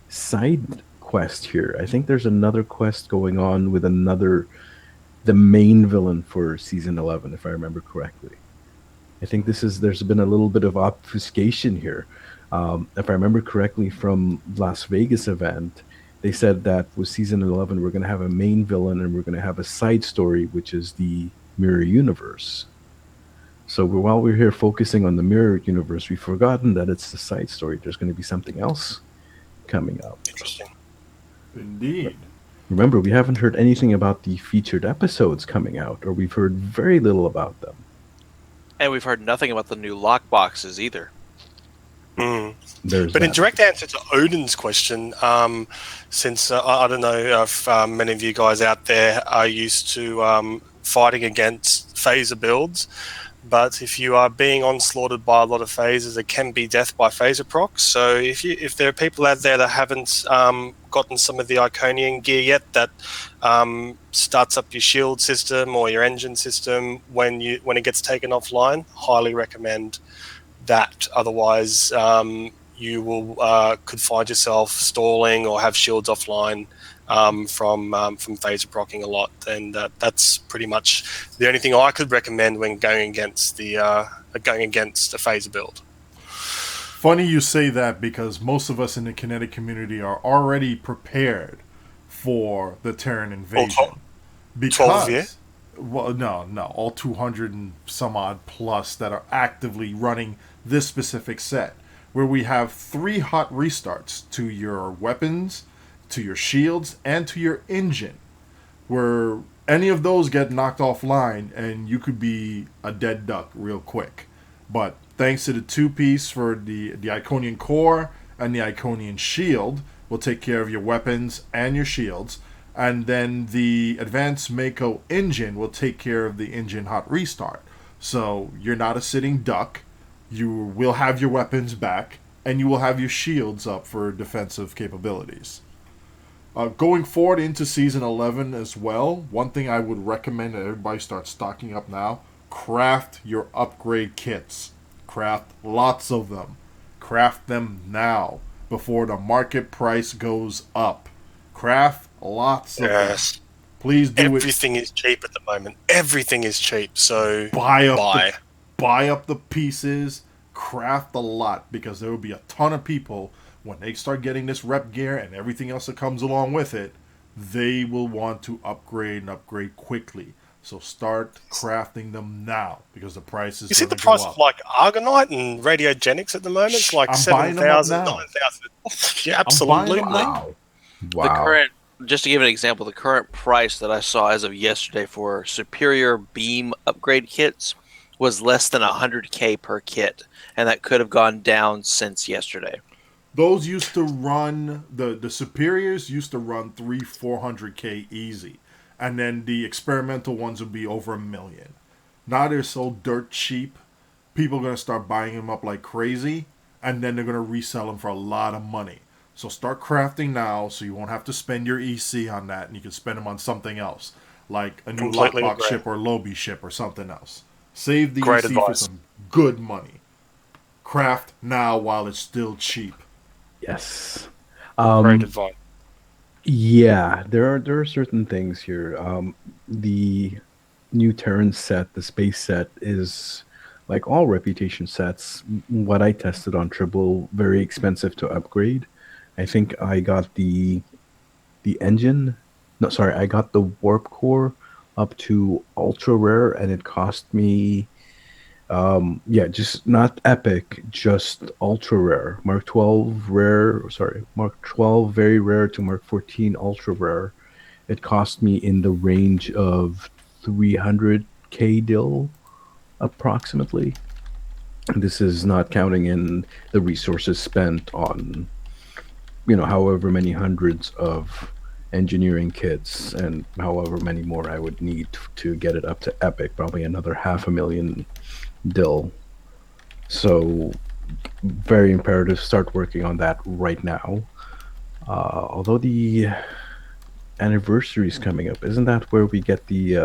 side quest here. I think there's another quest going on with the main villain for Season 11, if I remember correctly. I think there's been a little bit of obfuscation here. If I remember correctly from Las Vegas event, they said that with Season 11, we're going to have a main villain and we're going to have a side story, which is the Mirror Universe. So while we're here focusing on the Mirror Universe, we've forgotten that it's the side story. There's going to be something else coming up. Interesting. Indeed. Remember, we haven't heard anything about the featured episodes coming out, or we've heard very little about them. And we've heard nothing about the new lock boxes either. Mm. There's But in that. direct answer to Oden's question, since I don't know if many of you guys out there are used to fighting against phaser builds, but if you are being onslaughted by a lot of phasers, it can be death by phaser procs. So if there are people out there that haven't gotten some of the Iconian gear yet that starts up your shield system or your engine system when it gets taken offline, highly recommend that. Otherwise, you will could find yourself stalling or have shields offline from phaser procking a lot, and that's pretty much the only thing I could recommend when going against a phaser build. Funny you say that, because most of us in the kinetic community are already prepared for the Terran invasion. 12 year? Because, well, no, all 200 and some odd plus that are actively running this specific set, where we have 3 hot restarts to your weapons, to your shields, and to your engine, where any of those get knocked offline and you could be a dead duck real quick. But thanks to the 2-piece for the Iconian core and the Iconian shield, will take care of your weapons and your shields. And then the advanced Mako engine will take care of the engine hot restart. So you're not a sitting duck. You will have your weapons back, and you will have your shields up for defensive capabilities. Going forward into Season 11 as well, one thing I would recommend that everybody start stocking up now: craft your upgrade kits. Craft lots of them. Craft them now before the market price goes up. Craft lots of them. Please do it. Everything is cheap at the moment. Everything is cheap, so Buy up the pieces. Craft a lot, because there will be a ton of people when they start getting this rep gear and everything else that comes along with it. They will want to upgrade and upgrade quickly. So start crafting them now, because the price is. You see the price of like Argonite and Radiogenics at the moment? It's like I'm buying them up 7,000, now. 9,000. Yeah, absolutely. Wow. The current, just to give an example, the current price that I saw as of yesterday for superior beam upgrade kits was less than 100K per kit, and that could have gone down since yesterday. Those used to run the superiors used to run 300-400K easy, and then the experimental ones would be over 1 million. Now they're so dirt cheap, people are gonna start buying them up like crazy, and then they're gonna resell them for a lot of money. So start crafting now, so you won't have to spend your EC on that, and you can spend them on something else, like a new Completely lockbox agree. ship or Lobby ship or something else. Save the Great EC for advice. some good money. Craft now while it's still cheap. Yes. Great advice. Yeah, there are certain things here. The new Terrans set, the space set, is like all reputation sets. What I tested on Triple, very expensive to upgrade. I think I got the engine. No, sorry, I got the warp core up to ultra rare, and it cost me yeah, just not epic, just ultra rare. Mark 12 rare, sorry, Mark 12 very rare to Mark 14 ultra rare. It cost me in the range of 300k dill approximately. This is not counting in the resources spent on, however many hundreds of engineering kits and however many more I would need to get it up to epic, probably another 500,000 dill. So very imperative. Start working on that right now. Although the anniversary is coming up, isn't that where we get the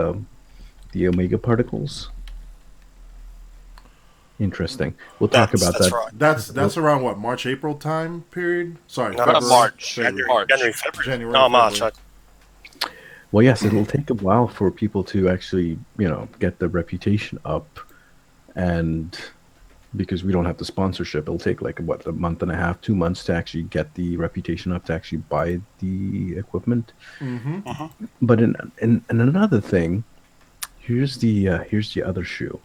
omega particles? Interesting. We'll talk about That's that. right. That's around what, March April time period? Sorry, No, February. March. February. March. January, February. January, No, March. February. Well, yes, it'll take a while for people to actually, get the reputation up, and because we don't have the sponsorship, it'll take like what, a month and a half, 2 months to actually get the reputation up to actually buy the equipment. Mm-hmm. But in another thing, here's the other shoe.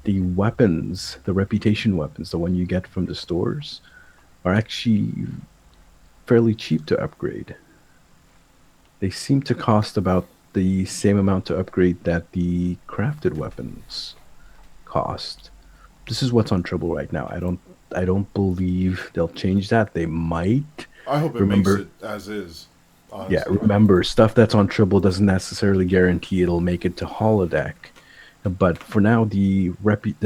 The weapons, the reputation weapons, the one you get from the stores, are actually fairly cheap to upgrade. They seem to cost about the same amount to upgrade that the crafted weapons cost. This is what's on Trouble right now. I don't believe they'll change that. They might. I hope it Remember- makes it as is. Honestly. Yeah, remember, stuff that's on Trouble doesn't necessarily guarantee it'll make it to holodeck. But for now, the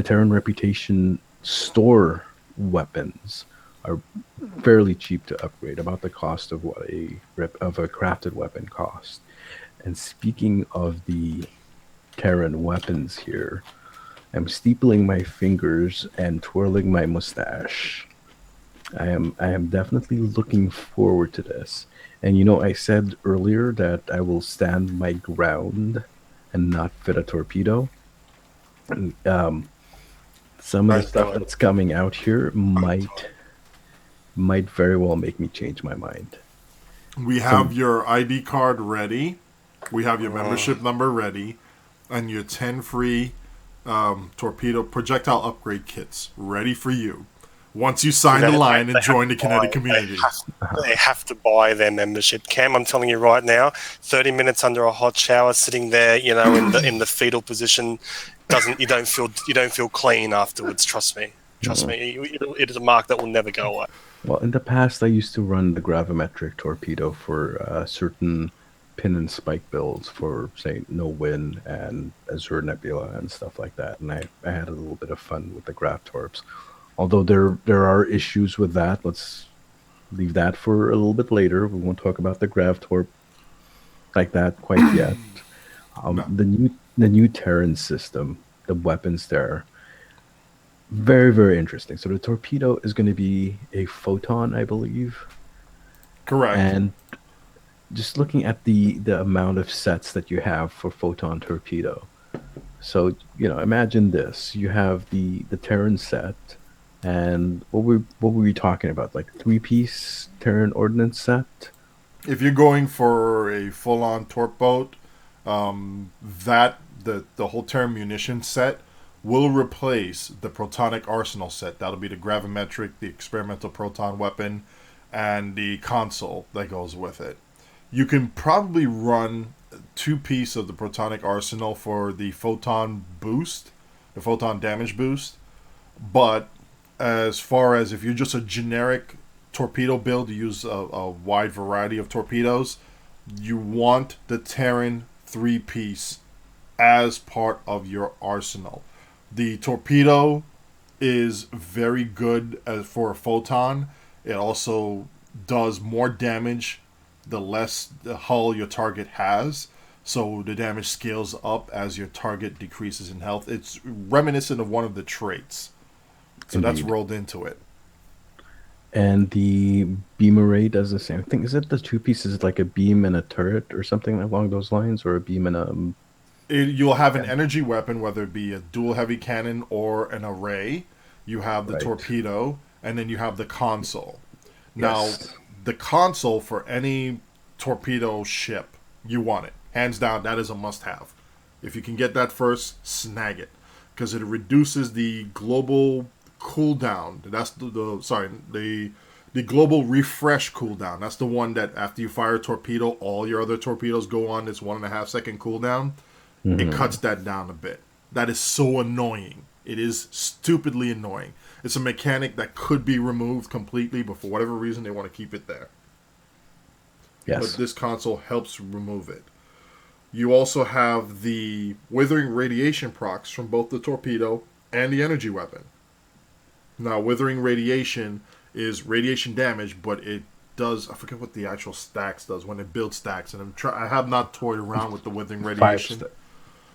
Terran Reputation store weapons are fairly cheap to upgrade, about the cost of what a crafted weapon costs. And speaking of the Terran weapons here, I'm steepling my fingers and twirling my mustache. I am definitely looking forward to this. And I said earlier that I will stand my ground and not fit a torpedo. And, some of the Nice stuff going. that's coming out here might very well make me change my mind. We have your ID card ready. We have your membership number ready, and your 10 free torpedo projectile upgrade kits ready for you. Once you sign the line and join the kinetic community. They have to buy their membership. Cam, I'm telling you right now, 30 minutes under a hot shower, sitting there, in the fetal position, you don't feel clean afterwards. Trust me. It is a mark that will never go away. Well, in the past, I used to run the gravimetric torpedo for certain pin and spike builds for, say, No Win and Azure Nebula and stuff like that, and I had a little bit of fun with the grav torps. Although there are issues with that. Let's leave that for a little bit later. We won't talk about the grav torp like that quite yet. The new Terran system, the weapons there, very, very interesting. So the torpedo is going to be a photon, I believe. Correct. And just looking at the amount of sets that you have for photon torpedo. So, imagine this. You have the Terran set, and what were we talking about? Like 3-piece Terran ordnance set? If you're going for a full-on torp boat, that the whole Terran munition set will replace the protonic arsenal set. That'll be the gravimetric, the experimental proton weapon, and the console that goes with it. You can probably run 2 piece of the protonic arsenal for the photon boost. the photon damage boost. But as far as if you're just a generic torpedo build, you use a wide variety of torpedoes, you want the Terran 3-piece as part of your arsenal. The torpedo is very good for a photon. It also does more damage the less the hull your target has. So the damage scales up as your target decreases in health. It's reminiscent of one of the traits. So that's Indeed. rolled into it. And the beam array does the same thing. Is it the two pieces like a beam and a turret or something along those lines, or a beam and a You'll have an energy weapon, whether it be a dual heavy cannon or an array. You have the right? torpedo, and then you have the console. Now, Yes. the console for any torpedo ship, you want it. Hands down, that is a must have. If you can get that first, snag it. Because it reduces the global cooldown. That's the global refresh cooldown. That's the one that after you fire a torpedo, all your other torpedoes go on this 1.5 second cooldown. It cuts that down a bit. That is so annoying. It is stupidly annoying. It's a mechanic that could be removed completely, but for whatever reason, they want to keep it there. But Yes. this console helps remove it. You also have the withering radiation procs from both the torpedo and the energy weapon. Now, withering radiation is radiation damage, but it does, I forget what the actual stacks does when it builds stacks, and I have not toyed around with the withering radiation.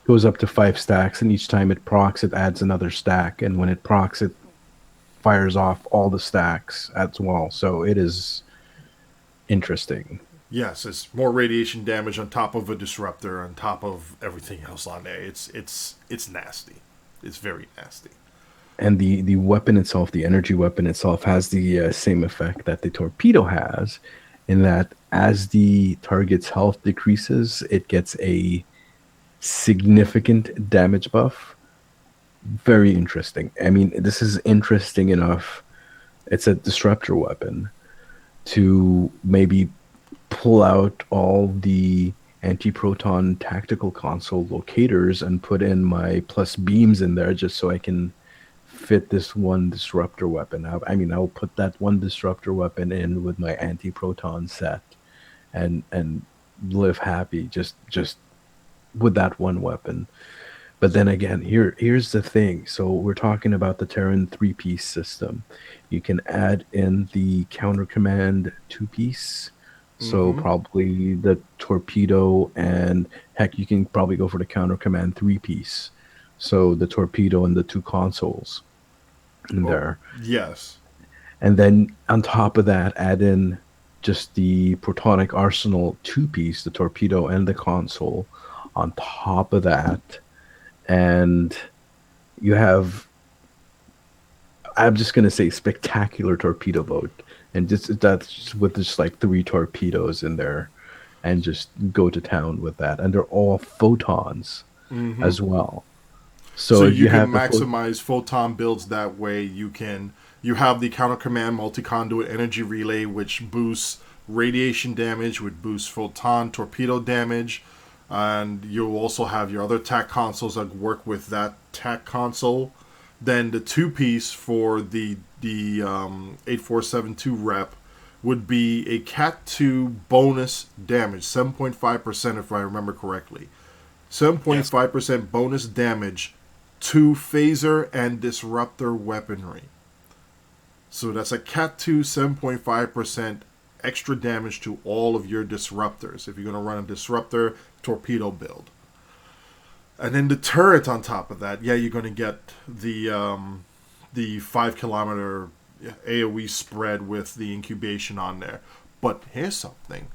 Goes up to 5 stacks, and each time it procs, it adds another stack. And when it procs, it fires off all the stacks as well. So it is interesting. Yes, it's more radiation damage on top of a disruptor, on top of everything else on there. It's nasty. It's very nasty. And the weapon itself, the energy weapon itself, has the same effect that the torpedo has, in that as the target's health decreases, it gets a significant damage buff. Very interesting. I mean, this is interesting enough. It's a disruptor weapon to maybe pull out all the anti-proton tactical console locators and put in my plus beams in there just so I can fit this one disruptor weapon. I mean, I'll put that one disruptor weapon in with my anti-proton set and live happy just with that one weapon. But then again, here's the thing. So we're talking about the Terran 3-piece system. You can add in the counter command 2-piece. So probably the torpedo, and heck, you can probably go for the counter command 3-piece. So the torpedo and the two consoles in there. Yes. And then on top of that, add in just the protonic arsenal 2-piece, the torpedo and the console on top of that. And you have, I'm just going to say, spectacular torpedo boat. And that's with just like 3 torpedoes in there, and just go to town with that. And they're all photons as well. So you can have maximize photon builds that way. You have the counter command multi-conduit energy relay, which boosts radiation damage, which boosts photon torpedo damage. And you'll also have your other TAC consoles that work with that TAC console. Then the 2-piece for the 8472 rep would be a Cat 2 bonus damage, 7.5% if I remember correctly. 7.5% bonus damage to phaser and disruptor weaponry. So that's a Cat 2 7.5% extra damage to all of your disruptors if you're going to run a disruptor torpedo build. And then the turret on top of that, yeah, you're going to get the 5-kilometer AoE spread with the incubation on there. But here's something.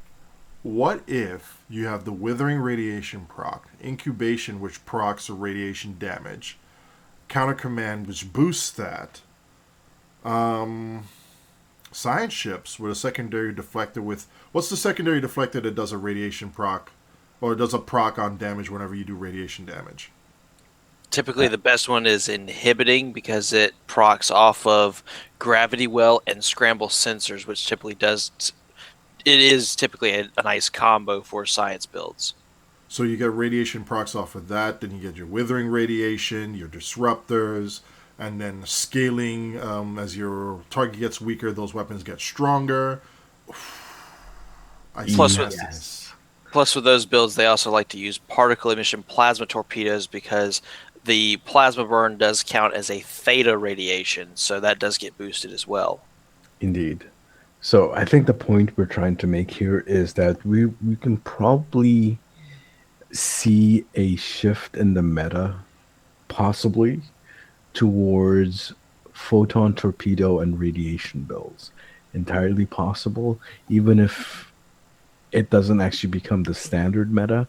What if you have the withering radiation proc, incubation which procs the radiation damage, counter command which boosts that, science ships with a secondary deflector with, what's the secondary deflector that does a radiation proc, or does a proc on damage whenever you do radiation damage? Typically, the best one is inhibiting because it procs off of gravity well and scramble sensors, which typically does. It is typically a nice combo for science builds. So you get radiation procs off of that, then you get your withering radiation, your disruptors, and then scaling as your target gets weaker, those weapons get stronger. I see Plus with nastiness. Plus, with those builds, they also like to use particle emission plasma torpedoes because the plasma burn does count as a theta radiation, so that does get boosted as well. Indeed. So I think the point we're trying to make here is that we can probably see a shift in the meta, possibly towards photon torpedo and radiation builds. Entirely possible, even if it doesn't actually become the standard meta.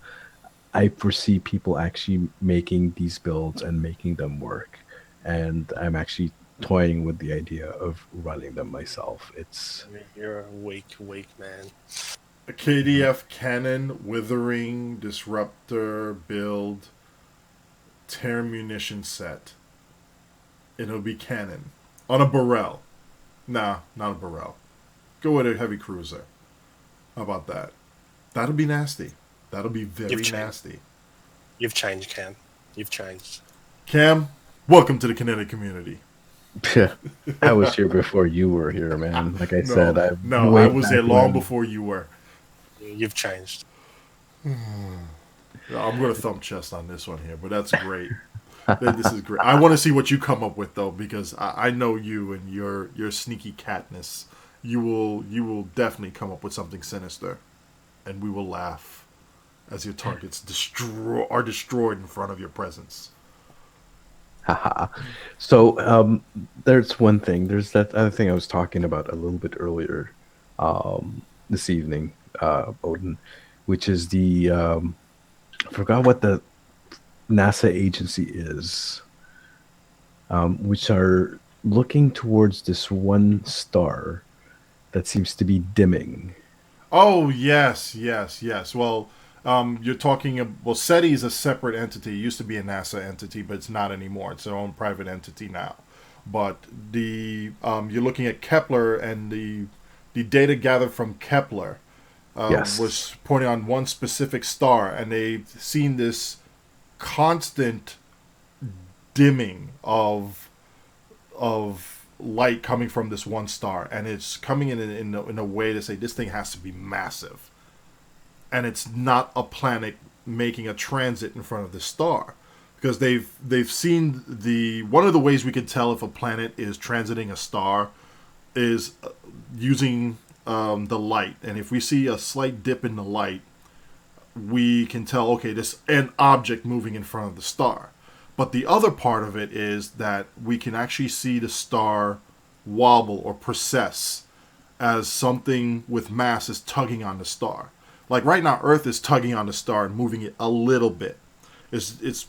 I foresee people actually making these builds and making them work. And I'm actually toying with the idea of running them myself. It's You're a weak man. A KDF cannon, withering, disruptor, build, tear munition set. It'll be cannon. On a Burrell. Nah, not a Burrell. Go with a heavy cruiser. How about that? That'll be nasty. That'll be very You've changed. nasty. You've changed, Cam. You've changed. Cam, welcome to the kinetic community. I was here before you were here, man. Like I said, I was there long before you were. You've changed. I'm going to thumb chest on this one here, but that's great. This is great. I want to see what you come up with, though, because I know you and your sneaky catness. You will definitely come up with something sinister, and we will laugh as your targets are destroyed in front of your presence. Haha. So there's one thing. There's that other thing I was talking about a little bit earlier this evening, Oden, which is the I forgot what the NASA agency is, which are looking towards this one star that seems to be dimming. Oh, yes. Well, you're talking. Well, SETI is a separate entity. It used to be a NASA entity, but it's not anymore. It's their own private entity now. But the you're looking at Kepler, and the data gathered from Kepler Yes. was pointing on one specific star, and they've seen this constant dimming of light coming from this one star, and it's coming in a way to say this thing has to be massive, and it's not a planet making a transit in front of the star, because they've seen one of the ways we can tell if a planet is transiting a star is using the light, and if we see a slight dip in the light, we can tell, okay, there's an object moving in front of the star. But the other part of it is that we can actually see the star wobble or precess as something with mass is tugging on the star. Like right now, Earth is tugging on the star and moving it a little bit. It's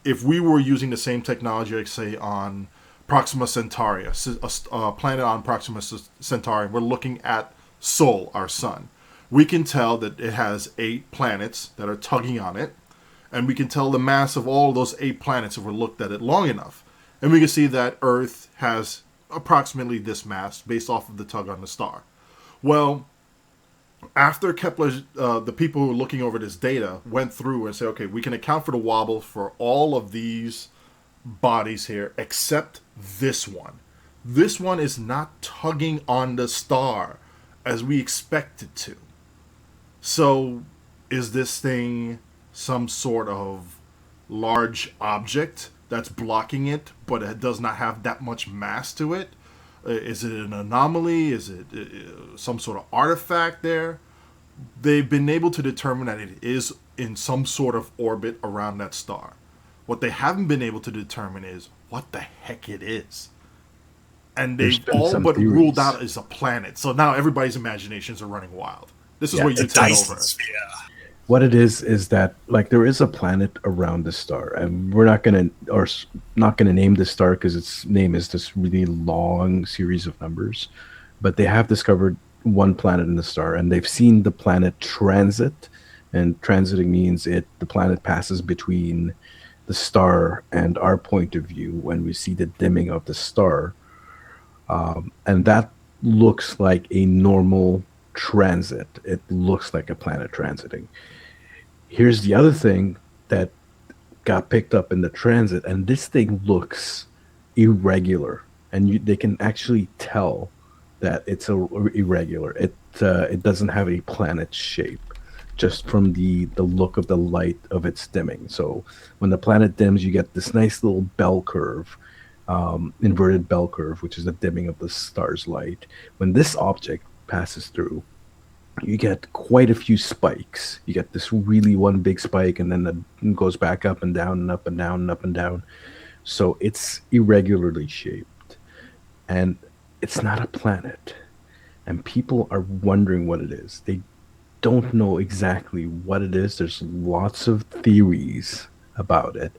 if we were using the same technology, like say on Proxima Centauri, a planet on Proxima Centauri, we're looking at Sol, our sun. We can tell that it has 8 planets that are tugging on it, and we can tell the mass of all those 8 planets if we looked at it long enough. And we can see that Earth has approximately this mass based off of the tug on the star. Well, after Kepler's, the people who were looking over this data went through and said, okay, we can account for the wobble for all of these bodies here except this one. This one is not tugging on the star as we expect it to. So, is this thing some sort of large object that's blocking it, but it does not have that much mass to it? Is it an anomaly? Is it some sort of artifact there? They've been able to determine that it is in some sort of orbit around that star. What they haven't been able to determine is what the heck it is. And There's they've been all some but theories. ruled out as a planet. So now everybody's imaginations are running wild. This is where you take over. What it is that like there is a planet around the star, and we're not gonna name this star because its name is this really long series of numbers, but they have discovered one planet in the star, and they've seen the planet transit, and transiting means the planet passes between the star and our point of view when we see the dimming of the star, and that looks like a normal transit. It looks like a planet transiting. Here's the other thing that got picked up in the transit, and this thing looks irregular, and they can actually tell that it's irregular. It doesn't have a planet shape, just from the look of the light of its dimming. So when the planet dims, you get this nice little bell curve, inverted bell curve, which is the dimming of the star's light. When this object passes through, you get quite a few spikes. You get this really one big spike, and then it goes back up and down and up and down and up and down. So it's irregularly shaped, and it's not a planet. And people are wondering what it is. They don't know exactly what it is. There's lots of theories about it.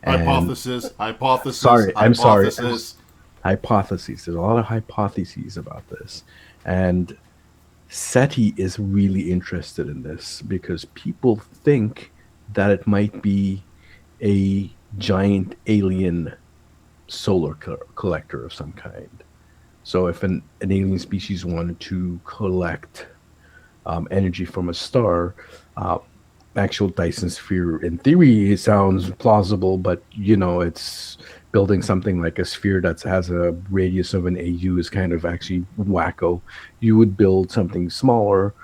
And Hypothesis. I'm sorry. Hypothesis. Hypotheses. There's a lot of hypotheses about this. And SETI is really interested in this because people think that it might be a giant alien solar collector of some kind. So if an alien species wanted to collect energy from a star, uh, actual Dyson sphere, in theory, it sounds plausible, but it's building something like a sphere that has a radius of an AU is kind of actually wacko. You would build something smaller,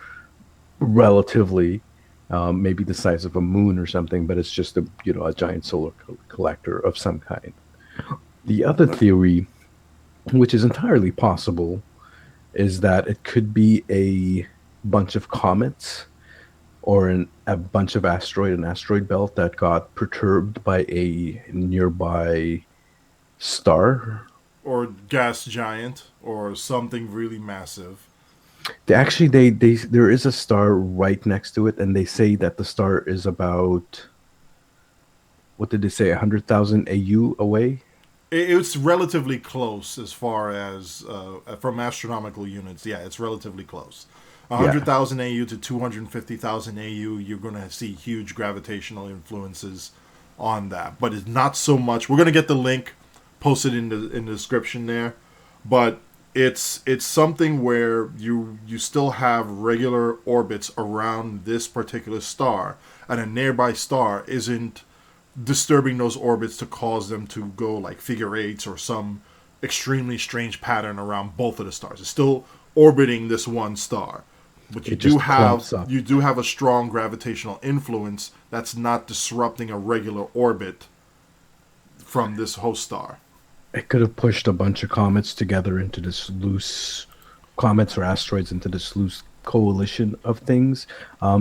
relatively, maybe the size of a moon or something, but it's just a giant solar collector of some kind. The other theory, which is entirely possible, is that it could be a bunch of comets or a bunch of an asteroid belt that got perturbed by a nearby star. Or gas giant, or something really massive. They there is a star right next to it, and they say that the star is about, what did they say, 100,000 AU away. It's relatively close as far as from astronomical units. Yeah, it's relatively close. Yeah. 100,000 AU to 250,000 AU, you're going to see huge gravitational influences on that. But it's not so much. We're going to get the link posted in the description there. But it's something where you still have regular orbits around this particular star, and a nearby star isn't disturbing those orbits to cause them to go like figure eights or some extremely strange pattern around both of the stars. It's still orbiting this one star, but you do have a strong gravitational influence that's not disrupting a regular orbit from this host star. It could have pushed a bunch of comets together into this loose, comets or asteroids into this loose coalition of things.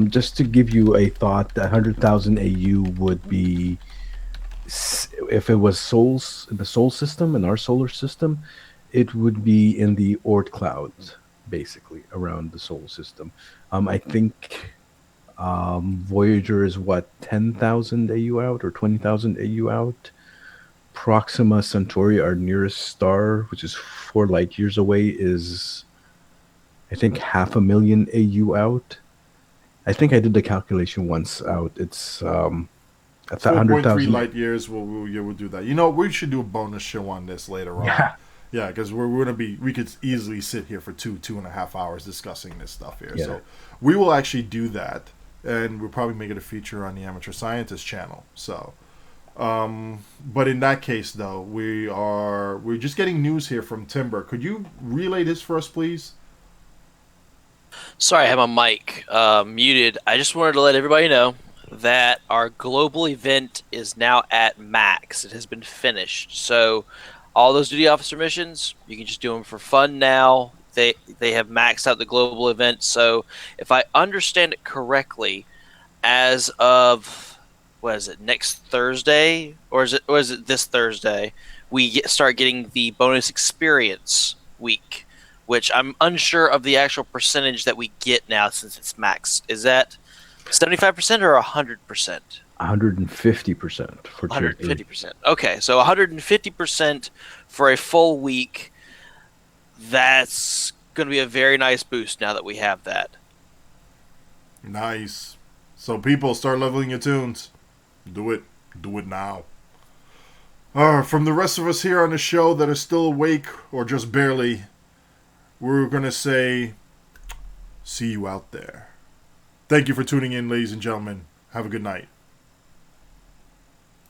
Just to give you a thought, 100,000 AU would be, if it was souls in the Sol system, in our solar system, it would be in the Oort clouds, basically, around the solar system. I think Voyager is what, 10,000 AU out or 20,000 AU out. Proxima Centauri, our nearest star, which is 4 light years away, is, I think, 500,000 AU out. I think I did the calculation once out. It's 4.3 light years. We'll do that. We should do a bonus show on this later on. Yeah, because we could easily sit here for 2.5 hours discussing this stuff here. Yeah. So we will actually do that, and we'll probably make it a feature on the Amateur Scientist channel. So, but in that case, though, we're just getting news here from Timber. Could you relay this for us, please? Sorry, I have my mic muted. I just wanted to let everybody know that our global event is now at max. It has been finished. So all those duty officer missions, you can just do them for fun now. They have maxed out the global event. So if I understand it correctly, as of, what is it, next Thursday? Or is it this Thursday? We start getting the bonus experience week, which I'm unsure of the actual percentage that we get now since it's maxed. Is that 75% or 100%? 150% for tier 150%. Okay, so 150% for a full week. That's going to be a very nice boost now that we have that. Nice. So people, start leveling your tunes. Do it. Do it now. From the rest of us here on the show that are still awake or just barely, we're going to say, see you out there. Thank you for tuning in, ladies and gentlemen. Have a good night.